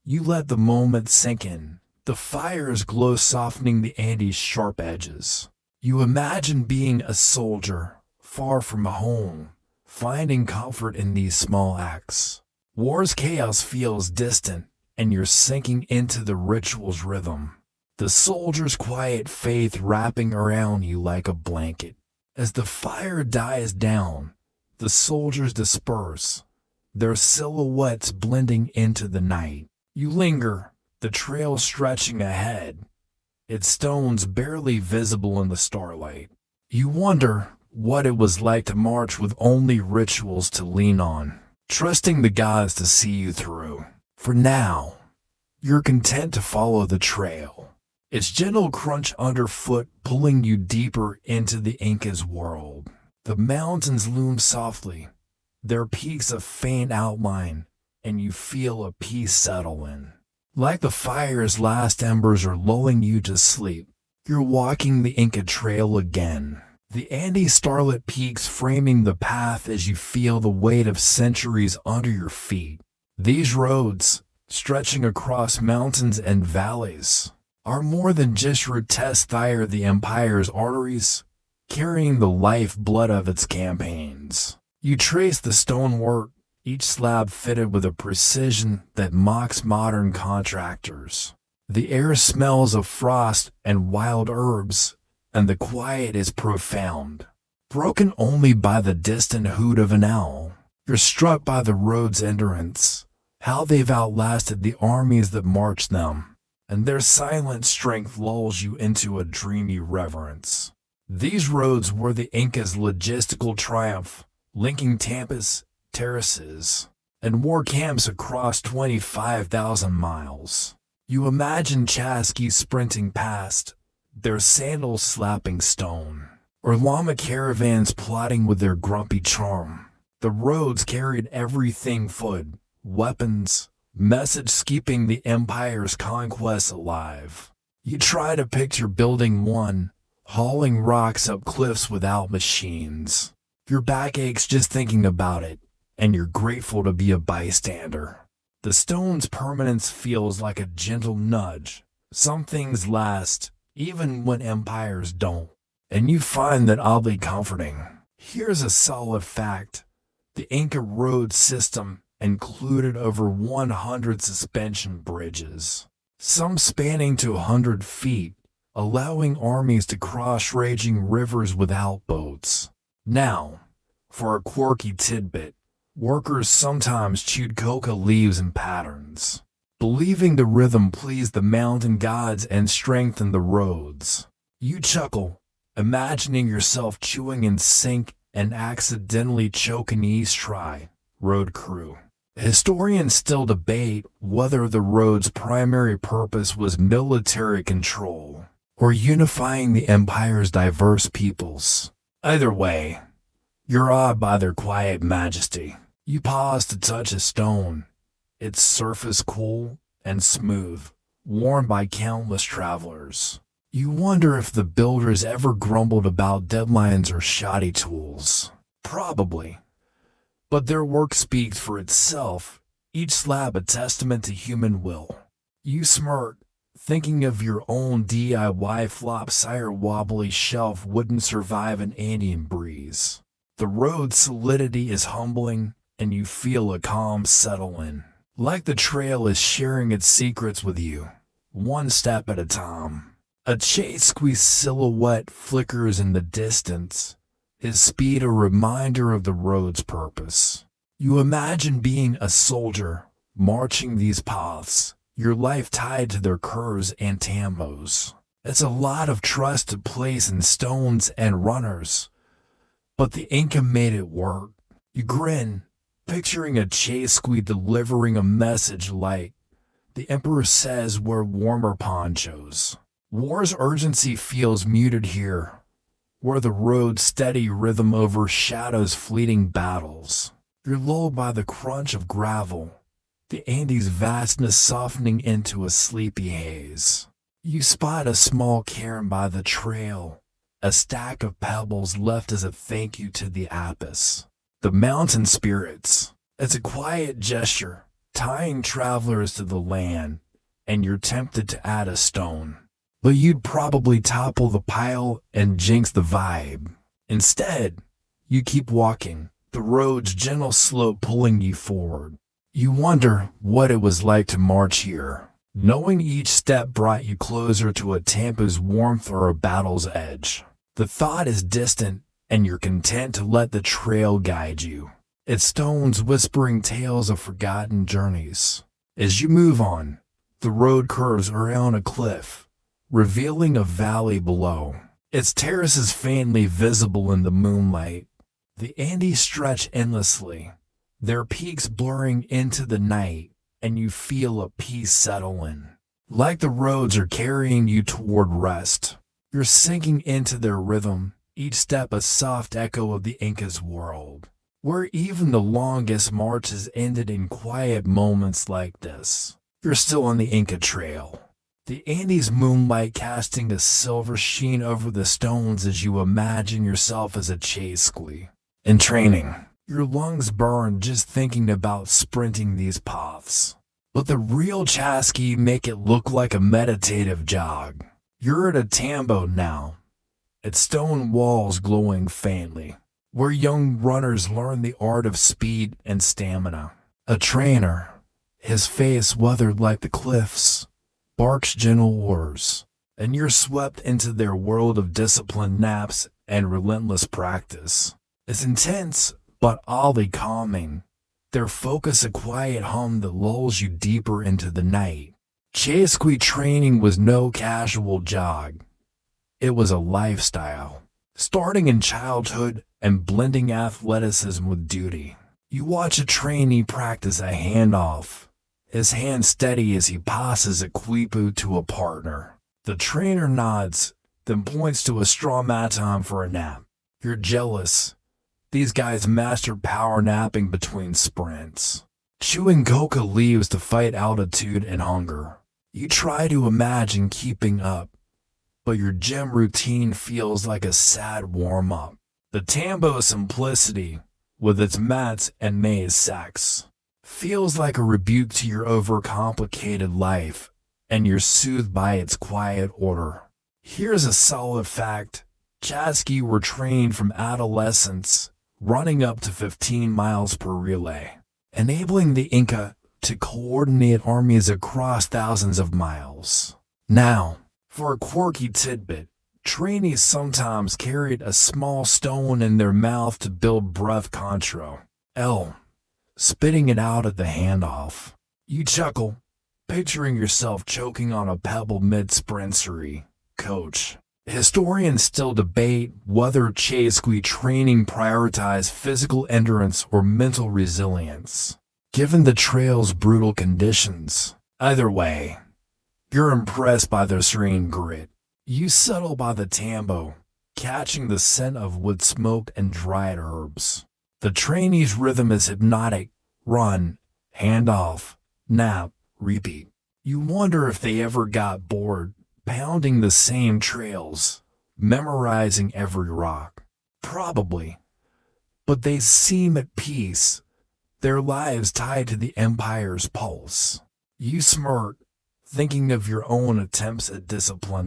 you let the moment sink in, The fires glow, softening the Andes' sharp edges. You imagine being a soldier, far from home, finding comfort in these small acts. War's chaos feels distant, and you're sinking into the ritual's rhythm. The soldier's quiet faith wrapping around you like a blanket. As the fire dies down, the soldiers disperse, their silhouettes blending into the night. You linger, the trail stretching ahead, its stones barely visible in the starlight. You wonder what it was like to march with only rituals to lean on, trusting the gods to see you through. For now, you're content to follow the trail, its gentle crunch underfoot pulling you deeper into the Inca's world. The mountains loom softly, their peaks a faint outline, and you feel a peace settle in. Like the fire's last embers are lulling you to sleep, you're walking the Inca trail again. The Andes starlit peaks framing the path as you feel the weight of centuries under your feet. These roads, stretching across mountains and valleys, are more than just your test thire, the empire's arteries, carrying the lifeblood of its campaigns. You trace the stonework, each slab fitted with a precision that mocks modern contractors. The air smells of frost and wild herbs, and the quiet is profound, broken only by the distant hoot of an owl. You're struck by the road's endurance, how they've outlasted the armies that marched them, and their silent strength lulls you into a dreamy reverence. These roads were the Inca's logistical triumph, linking Tampa's terraces and war camps across 25,000 miles. You imagine Chasqui sprinting past, their sandals slapping stone, or Llama caravans plodding with their grumpy charm. The roads carried everything: food, weapons, message keeping the empire's conquests alive. You try to picture building one, hauling rocks up cliffs without machines. Your back aches just thinking about it, and you're grateful to be a bystander. The stone's permanence feels like a gentle nudge. Some things last, even when empires don't, and you find that oddly comforting. Here's a solid fact. The Inca road system included over 100 suspension bridges, some spanning to 100 feet, allowing armies to cross raging rivers without boats. Now, for a quirky tidbit, workers sometimes chewed coca leaves in patterns, believing the rhythm pleased the mountain gods and strengthened the roads. You chuckle, imagining yourself chewing in sync and accidentally choke an East Tri road crew. Historians still debate whether the road's primary purpose was military control or unifying the empire's diverse peoples. Either way, you're awed by their quiet majesty. You pause to touch a stone, its surface cool and smooth, worn by countless travelers. You wonder if the builders ever grumbled about deadlines or shoddy tools. Probably. But their work speaks for itself, each slab a testament to human will. You smirk, thinking of your own DIY flop-sire wobbly shelf wouldn't survive an Andean breeze. The road's solidity is humbling, and you feel a calm settle in, like the trail is sharing its secrets with you, one step at a time. A Chasque's silhouette flickers in the distance, his speed a reminder of the road's purpose. You imagine being a soldier, marching these paths, your life tied to their curves and tambos. It's a lot of trust to place in stones and runners, but the Inca made it work. You grin, picturing a Chasque delivering a message like, "The Emperor says wear warmer ponchos." War's urgency feels muted here, where the road's steady rhythm overshadows fleeting battles. You're lulled by the crunch of gravel, the Andes' vastness softening into a sleepy haze. You spot a small cairn by the trail, a stack of pebbles left as a thank you to the Apis, the mountain spirits. It's a quiet gesture, tying travelers to the land, and you're tempted to add a stone. But you'd probably topple the pile and jinx the vibe. Instead, you keep walking, the road's gentle slope pulling you forward. You wonder what it was like to march here, knowing each step brought you closer to a tambo's warmth or a battle's edge. The thought is distant, and you're content to let the trail guide you. Its stones whispering tales of forgotten journeys. As you move on, the road curves around a cliff, revealing a valley below. Its terraces faintly visible in the moonlight. The Andes stretch endlessly, their peaks blurring into the night, and you feel a peace settle in. Like the roads are carrying you toward rest. You're sinking into their rhythm, each step a soft echo of the Inca's world, where even the longest marches ended in quiet moments like this. You're still on the Inca Trail, the Andes moonlight casting a silver sheen over the stones as you imagine yourself as a chasqui. In training, your lungs burn just thinking about sprinting these paths. But the real chasqui make it look like a meditative jog. You're at a tambo now, its stone walls glowing faintly, where young runners learn the art of speed and stamina. A trainer, his face weathered like the cliffs, barks gentle orders, and you're swept into their world of disciplined naps and relentless practice. It's intense, but oddly calming. Their focus a quiet hum that lulls you deeper into the night. Chasqui training was no casual jog. It was a lifestyle, starting in childhood and blending athleticism with duty. You watch a trainee practice a handoff, his hand steady as he passes a quipu to a partner. The trainer nods, then points to a straw maton for a nap. You're jealous. These guys master power napping between sprints, chewing coca leaves to fight altitude and hunger. You try to imagine keeping up, but your gym routine feels like a sad warm-up. The tambo simplicity, with its mats and maze sacks, feels like a rebuke to your overcomplicated life, and you're soothed by its quiet order. Here's a solid fact. Chasqui were trained from adolescence, running up to 15 miles per relay, enabling the Inca to coordinate armies across thousands of miles. Now, for a quirky tidbit, trainees sometimes carried a small stone in their mouth to build breath control, spitting it out at the handoff. You chuckle, picturing yourself choking on a pebble mid-sprintery. Coach. Historians still debate whether chasqui training prioritized physical endurance or mental resilience, given the trail's brutal conditions. Either way, you're impressed by their serene grit. You settle by the tambo, catching the scent of wood smoke and dried herbs. The trainee's rhythm is hypnotic. Run, hand off, nap, repeat. You wonder if they ever got bored, pounding the same trails, memorizing every rock. Probably. But they seem at peace, their lives tied to the Empire's pulse. You smirk, thinking of your own attempts at discipline.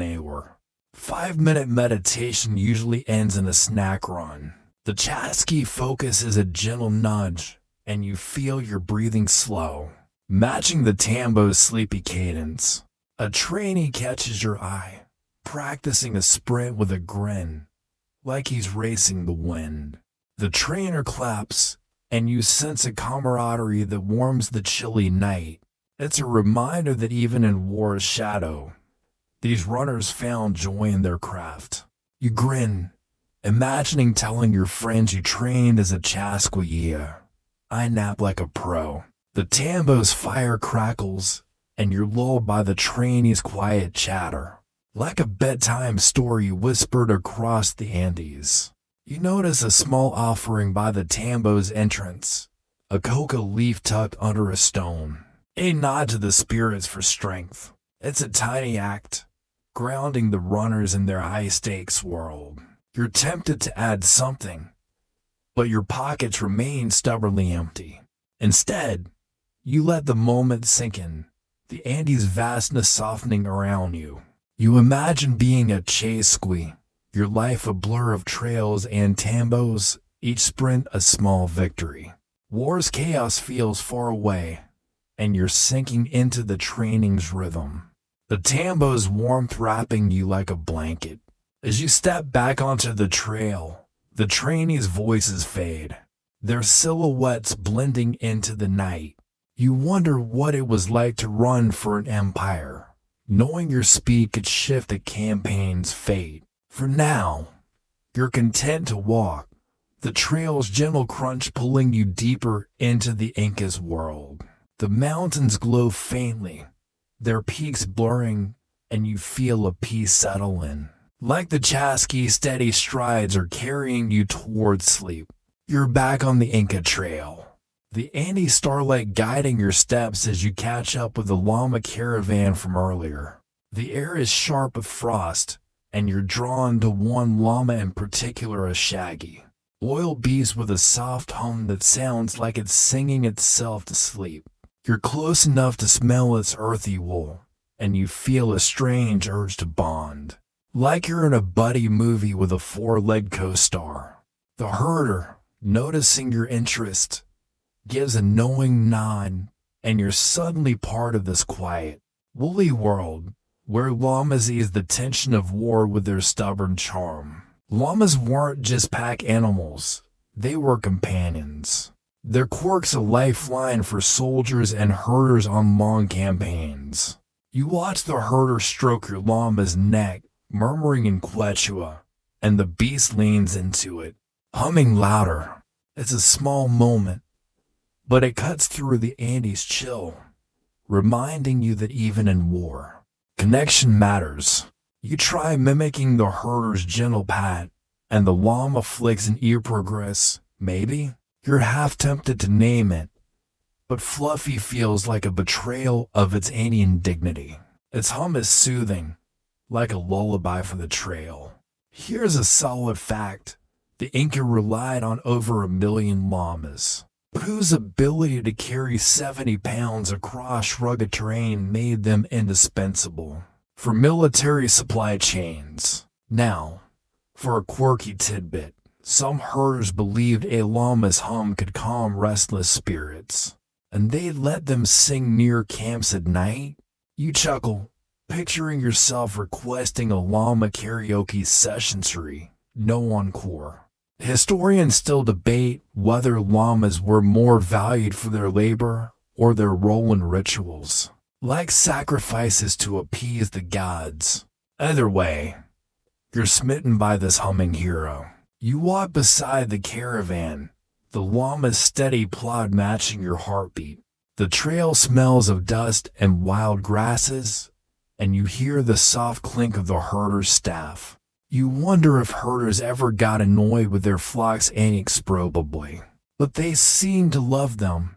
5-minute meditation usually ends in a snack run. The chasqui focus is a gentle nudge, and you feel your breathing slow, matching the tambo's sleepy cadence. A trainee catches your eye, practicing a sprint with a grin, like he's racing the wind. The trainer claps, and you sense a camaraderie that warms the chilly night. It's a reminder that even in war's shadow, these runners found joy in their craft. You grin, imagining telling your friends you trained as a chasqui. I nap like a pro. The tambo's fire crackles, and you're lulled by the trainee's quiet chatter, like a bedtime story whispered across the Andes. You notice a small offering by the tambo's entrance, a coca leaf tucked under a stone, a nod to the spirits for strength. It's a tiny act, grounding the runners in their high-stakes world. You're tempted to add something, but your pockets remain stubbornly empty. Instead, you let the moment sink in, the Andes' vastness softening around you. You imagine being a chasqui, your life a blur of trails and tambos, each sprint a small victory. War's chaos feels far away, and you're sinking into the training's rhythm. The tambo's warmth wrapping you like a blanket. As you step back onto the trail, the trainees' voices fade, their silhouettes blending into the night. You wonder what it was like to run for an empire, knowing your speed could shift a campaign's fate. For now, you're content to walk, the trail's gentle crunch pulling you deeper into the Inca's world. The mountains glow faintly, their peaks blurring, and you feel a peace settle in. Like the Chasqui's steady strides are carrying you towards sleep. You're back on the Inca Trail, the Andes starlight guiding your steps as you catch up with the Llama caravan from earlier. The air is sharp with frost, and you're drawn to one llama in particular, a shaggy, oil beast with a soft hum that sounds like it's singing itself to sleep. You're close enough to smell its earthy wool, and you feel a strange urge to bond. Like you're in a buddy movie with a four-legged co-star. The herder, noticing your interest, gives a knowing nod, and you're suddenly part of this quiet, woolly world where llamas ease the tension of war with their stubborn charm. Llamas weren't just pack animals, they were companions. Their quirks a lifeline for soldiers and herders on long campaigns. You watch the herder stroke your llama's neck, murmuring in Quechua, and the beast leans into it, humming louder. It's a small moment, but it cuts through the Andes chill, reminding you that even in war, connection matters. You try mimicking the herder's gentle pat, and the llama flicks an ear progress. Maybe you're half tempted to name it, but Fluffy feels like a betrayal of its Andean dignity. Its hum is soothing, like a lullaby for the trail. Here's a solid fact. The Inca relied on over 1 million llamas, whose ability to carry 70 pounds across rugged terrain made them indispensable for military supply chains. Now, for a quirky tidbit, some herders believed a llama's hum could calm restless spirits, and they'd let them sing near camps at night. You chuckle, picturing yourself requesting a llama karaoke session, no encore. Historians still debate whether llamas were more valued for their labor or their role in rituals, like sacrifices to appease the gods. Either way, you're smitten by this humming hero. You walk beside the caravan, the llama's steady plod matching your heartbeat. The trail smells of dust and wild grasses, and you hear the soft clink of the herder's staff. You wonder if herders ever got annoyed with their flocks inexprobably, but they seem to love them.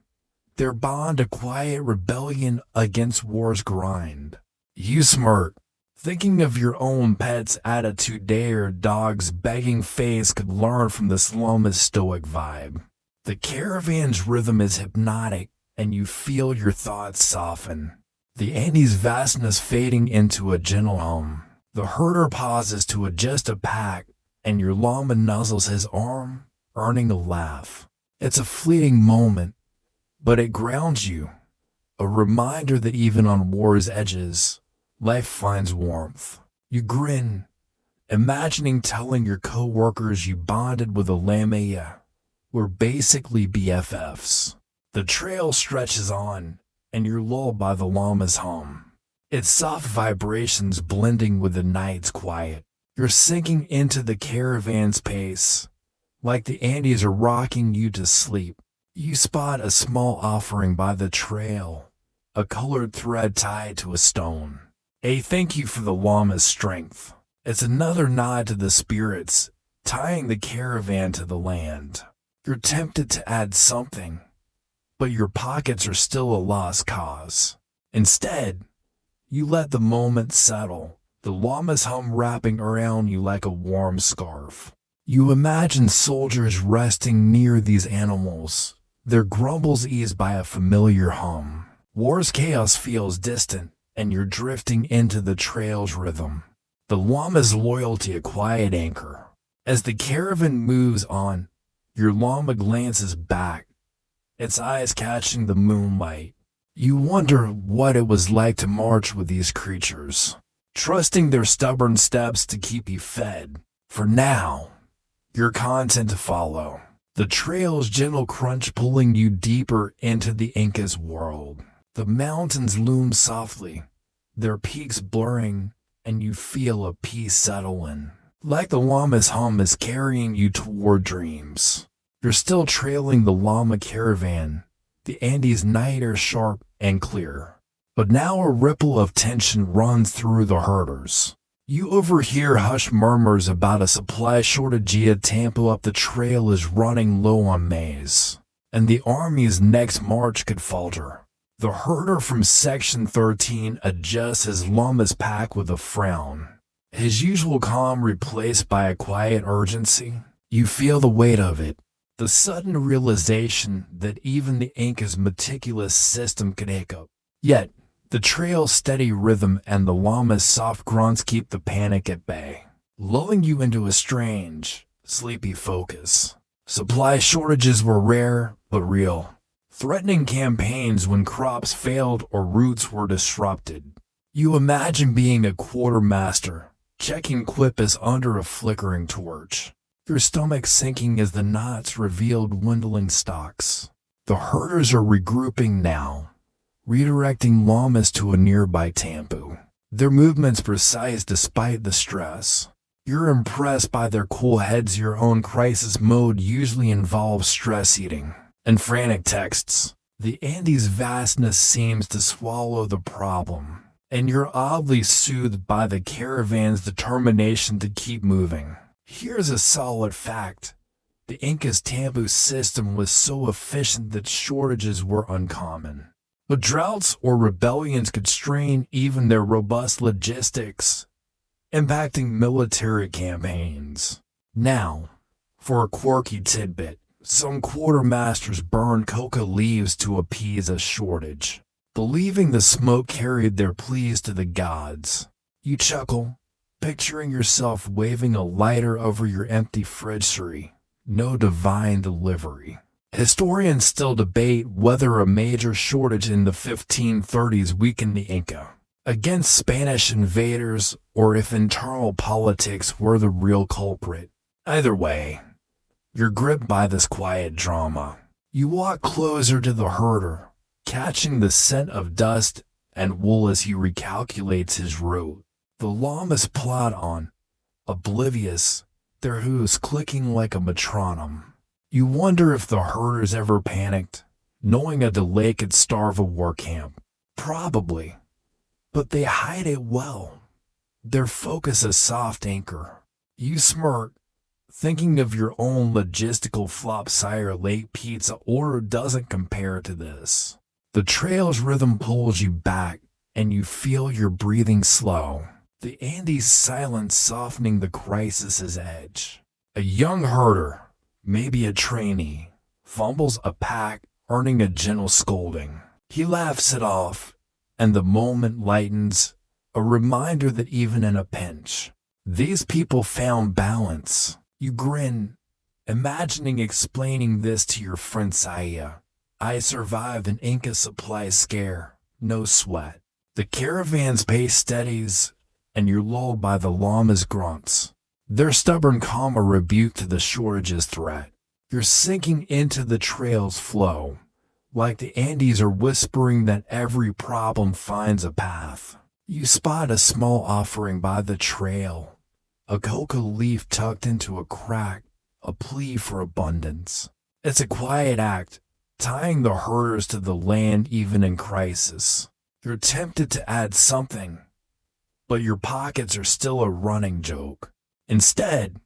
Their bond a quiet rebellion against war's grind. You smirk, thinking of your own pet's attitude. Their dog's begging face could learn from this llama's stoic vibe. The caravan's rhythm is hypnotic, and you feel your thoughts soften, the Andes' vastness fading into a gentle hum. The herder pauses to adjust a pack, and your llama nuzzles his arm, earning a laugh. It's a fleeting moment, but it grounds you, a reminder that even on war's edges, life finds warmth. You grin, imagining telling your co-workers you bonded with a llama. We're basically BFFs. The trail stretches on, and you're lulled by the llama's hum, its soft vibrations blending with the night's quiet. You're sinking into the caravan's pace, like the Andes are rocking you to sleep. You spot a small offering by the trail, a colored thread tied to a stone. A thank you for the llama's strength. It's another nod to the spirits, tying the caravan to the land. You're tempted to add something, but your pockets are still a lost cause. Instead, you let the moment settle, the llama's hum wrapping around you like a warm scarf. You imagine soldiers resting near these animals, their grumbles eased by a familiar hum. War's chaos feels distant, and you're drifting into the trail's rhythm. The llama's loyalty a quiet anchor. As the caravan moves on, your llama glances back, its eyes catching the moonlight. You wonder what it was like to march with these creatures, trusting their stubborn steps to keep you fed. For now, your content to follow. The trail's gentle crunch pulling you deeper into the Inca's world. The mountains loom softly, their peaks blurring, and you feel a peace settle in. Like the llama's hum is carrying you toward dreams. You're still trailing the llama caravan, the Andes night air sharp and clear. But now a ripple of tension runs through the herders. You overhear hushed murmurs about a supply shortage. Tempo up the trail is running low on maize, and the army's next march could falter. The herder from Section 13 adjusts his llama's pack with a frown, his usual calm replaced by a quiet urgency. You feel the weight of it, the sudden realization that even the Inca's meticulous system could hiccup. Yet, the trail's steady rhythm and the llama's soft grunts keep the panic at bay, lulling you into a strange, sleepy focus. Supply shortages were rare but real, threatening campaigns when crops failed or routes were disrupted. You imagine being a quartermaster, checking quippas under a flickering torch, your stomach sinking as the knots revealed dwindling stocks. The herders are regrouping now, redirecting llamas to a nearby tampu. Their movements precise despite the stress. You're impressed by their cool heads. Your own crisis mode usually involves stress eating and frantic texts. The Andes' vastness seems to swallow the problem, and you're oddly soothed by the caravan's determination to keep moving. Here's a solid fact. The Inca's tampu system was so efficient that shortages were uncommon. But droughts or rebellions could strain even their robust logistics, impacting military campaigns. Now, for a quirky tidbit, some quartermasters burned coca leaves to appease a shortage, believing the smoke carried their pleas to the gods. You chuckle, picturing yourself waving a lighter over your empty fridgery. No divine delivery. Historians still debate whether a major shortage in the 1530s weakened the Inca against Spanish invaders or if internal politics were the real culprit. Either way, you're gripped by this quiet drama. You walk closer to the herder, catching the scent of dust and wool as he recalculates his route. The llamas plod on, oblivious, their hooves clicking like a metronome. You wonder if the herders ever panicked, knowing a delay could starve a war camp. Probably, but they hide it well. Their focus a soft anchor. You smirk, thinking of your own logistical flop. Sire, late pizza order doesn't compare to this. The trail's rhythm pulls you back, and you feel your breathing slow. The Andes' silence softening the crisis's edge. A young herder, maybe a trainee, fumbles a pack, earning a gentle scolding. He laughs it off, and the moment lightens, a reminder that even in a pinch, these people found balance. You grin, imagining explaining this to your friend Saya. I survived an Inca supply scare, no sweat. The caravan's pace steadies, and you're lulled by the llama's grunts. Their stubborn calm a rebuke to the shortage's threat. You're sinking into the trail's flow, like the Andes are whispering that every problem finds a path. You spot a small offering by the trail, a coca leaf tucked into a crack, a plea for abundance. It's a quiet act, tying the herders to the land even in crisis. You're tempted to add something, but your pockets are still a running joke. Instead,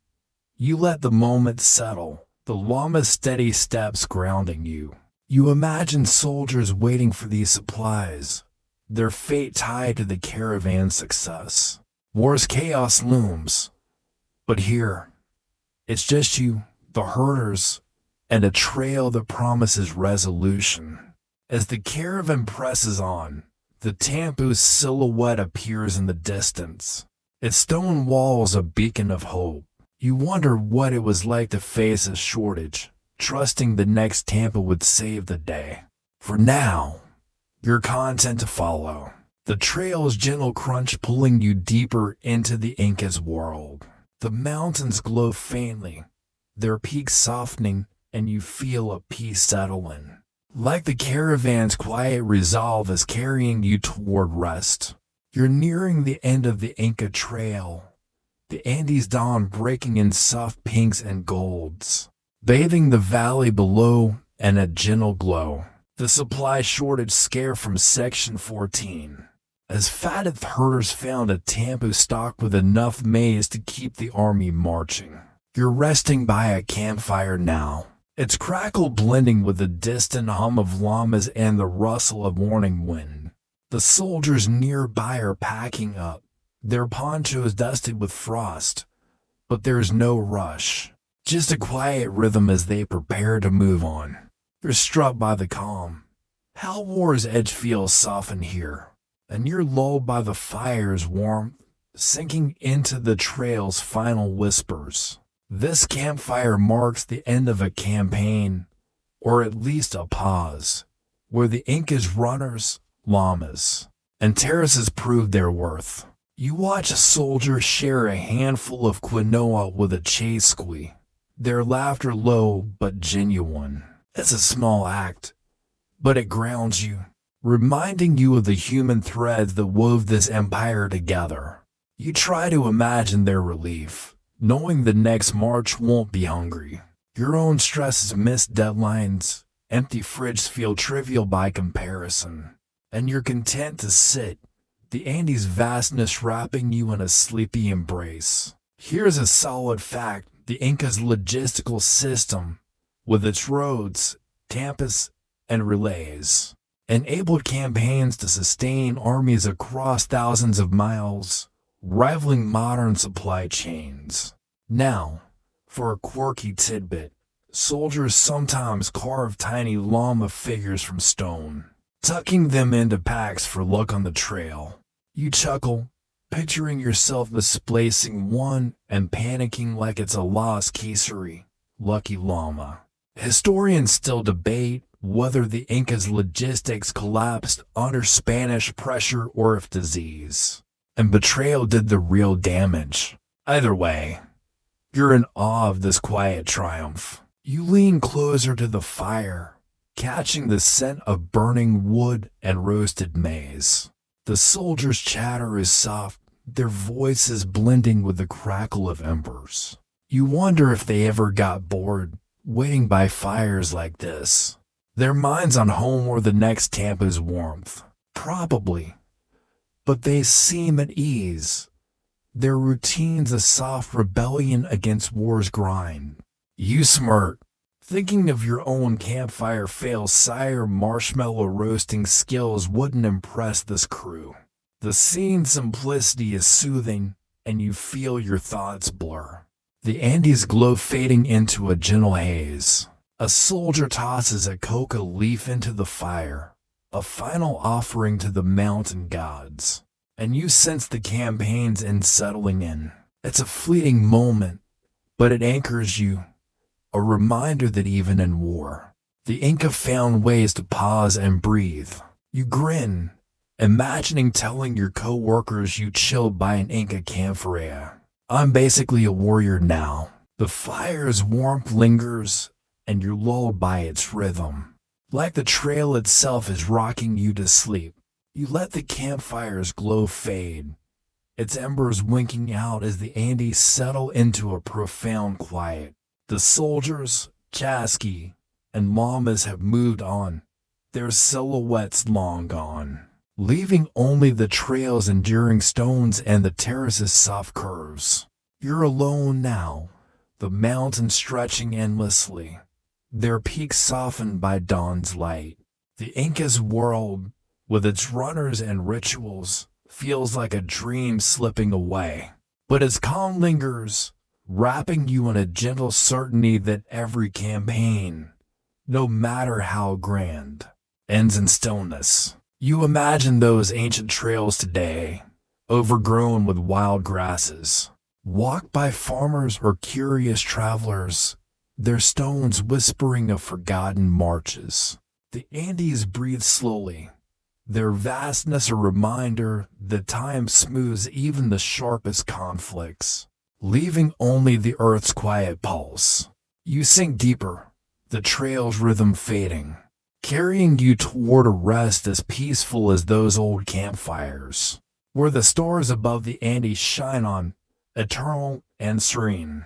you let the moment settle, the llama's steady steps grounding you. You imagine soldiers waiting for these supplies, their fate tied to the caravan's success. War's chaos looms, but here, it's just you, the herders, and a trail that promises resolution. As the caravan presses on, the Tampu's silhouette appears in the distance, its stone walls a beacon of hope. You wonder what it was like to face a shortage, trusting the next Tampa would save the day. For now, your content to follow. The trail's gentle crunch pulling you deeper into the Inca's world. The mountains glow faintly, their peaks softening, and you feel a peace settle in. Like the caravan's quiet resolve is carrying you toward rest. You're nearing the end of the Inca Trail, the Andes dawn breaking in soft pinks and golds, bathing the valley below in a gentle glow. The supply shortage scare from Section 14. As fatted herders found a Tampu stocked with enough maize to keep the army marching. You're resting by a campfire now, its crackle blending with the distant hum of llamas and the rustle of morning wind. The soldiers nearby are packing up, their ponchos dusted with frost, but there's no rush, just a quiet rhythm as they prepare to move on. You're struck by the calm. How war's edge feels softened here, and you're lulled by the fire's warmth, sinking into the trail's final whispers. This campfire marks the end of a campaign, or at least a pause, where the Inca's runners, llamas, and terraces proved their worth. You watch a soldier share a handful of quinoa with a chasqui, their laughter low but genuine. It's a small act, but it grounds you, reminding you of the human threads that wove this empire together. You try to imagine their relief, knowing the next march won't be hungry. Your own stresses miss deadlines, empty fridges feel trivial by comparison, and you're content to sit, the Andes' vastness wrapping you in a sleepy embrace. Here's a solid fact: the Inca's logistical system, with its roads, tampas, and relays, enabled campaigns to sustain armies across thousands of miles, rivaling modern supply chains. Now, for a quirky tidbit, soldiers sometimes carve tiny llama figures from stone, tucking them into packs for luck on the trail. You chuckle, picturing yourself misplacing one and panicking like it's a lost Kisari, lucky llama. Historians still debate whether the Inca's logistics collapsed under Spanish pressure or if disease and betrayal did the real damage. Either way, you're in awe of this quiet triumph. You lean closer to the fire, catching the scent of burning wood and roasted maize. The soldiers' chatter is soft, their voices blending with the crackle of embers. You wonder if they ever got bored waiting by fires like this, their minds on home or the next Tampa's warmth. Probably, but they seem at ease, their routines a soft rebellion against war's grind. You smirk, thinking of your own campfire fail sire marshmallow roasting skills wouldn't impress this crew. The scene's simplicity is soothing, and you feel your thoughts blur. The Andes glow fading into a gentle haze. A soldier tosses a coca leaf into the fire, a final offering to the mountain gods. And you sense the campaign's end settling in. It's a fleeting moment, but it anchors you, a reminder that even in war, the Inca found ways to pause and breathe. You grin, imagining telling your co-workers you chilled by an Inca campfire. I'm basically a warrior now. The fire's warmth lingers, and you're lulled by its rhythm. Like the trail itself is rocking you to sleep. You let the campfire's glow fade, its embers winking out as the Andes settle into a profound quiet. The soldiers, chasqui, and llamas have moved on, their silhouettes long gone, leaving only the trail's enduring stones and the terrace's soft curves. You're alone now, the mountains stretching endlessly, their peaks softened by dawn's light. The Inca's world, with its runners and rituals, feels like a dream slipping away. But its calm lingers, wrapping you in a gentle certainty that every campaign, no matter how grand, ends in stillness. You imagine those ancient trails today, overgrown with wild grasses, walked by farmers or curious travelers, their stones whispering of forgotten marches. The Andes breathe slowly, their vastness a reminder that time smooths even the sharpest conflicts, leaving only the earth's quiet pulse. You sink deeper, the trail's rhythm fading, carrying you toward a rest as peaceful as those old campfires, where the stars above the Andes shine on, eternal and serene.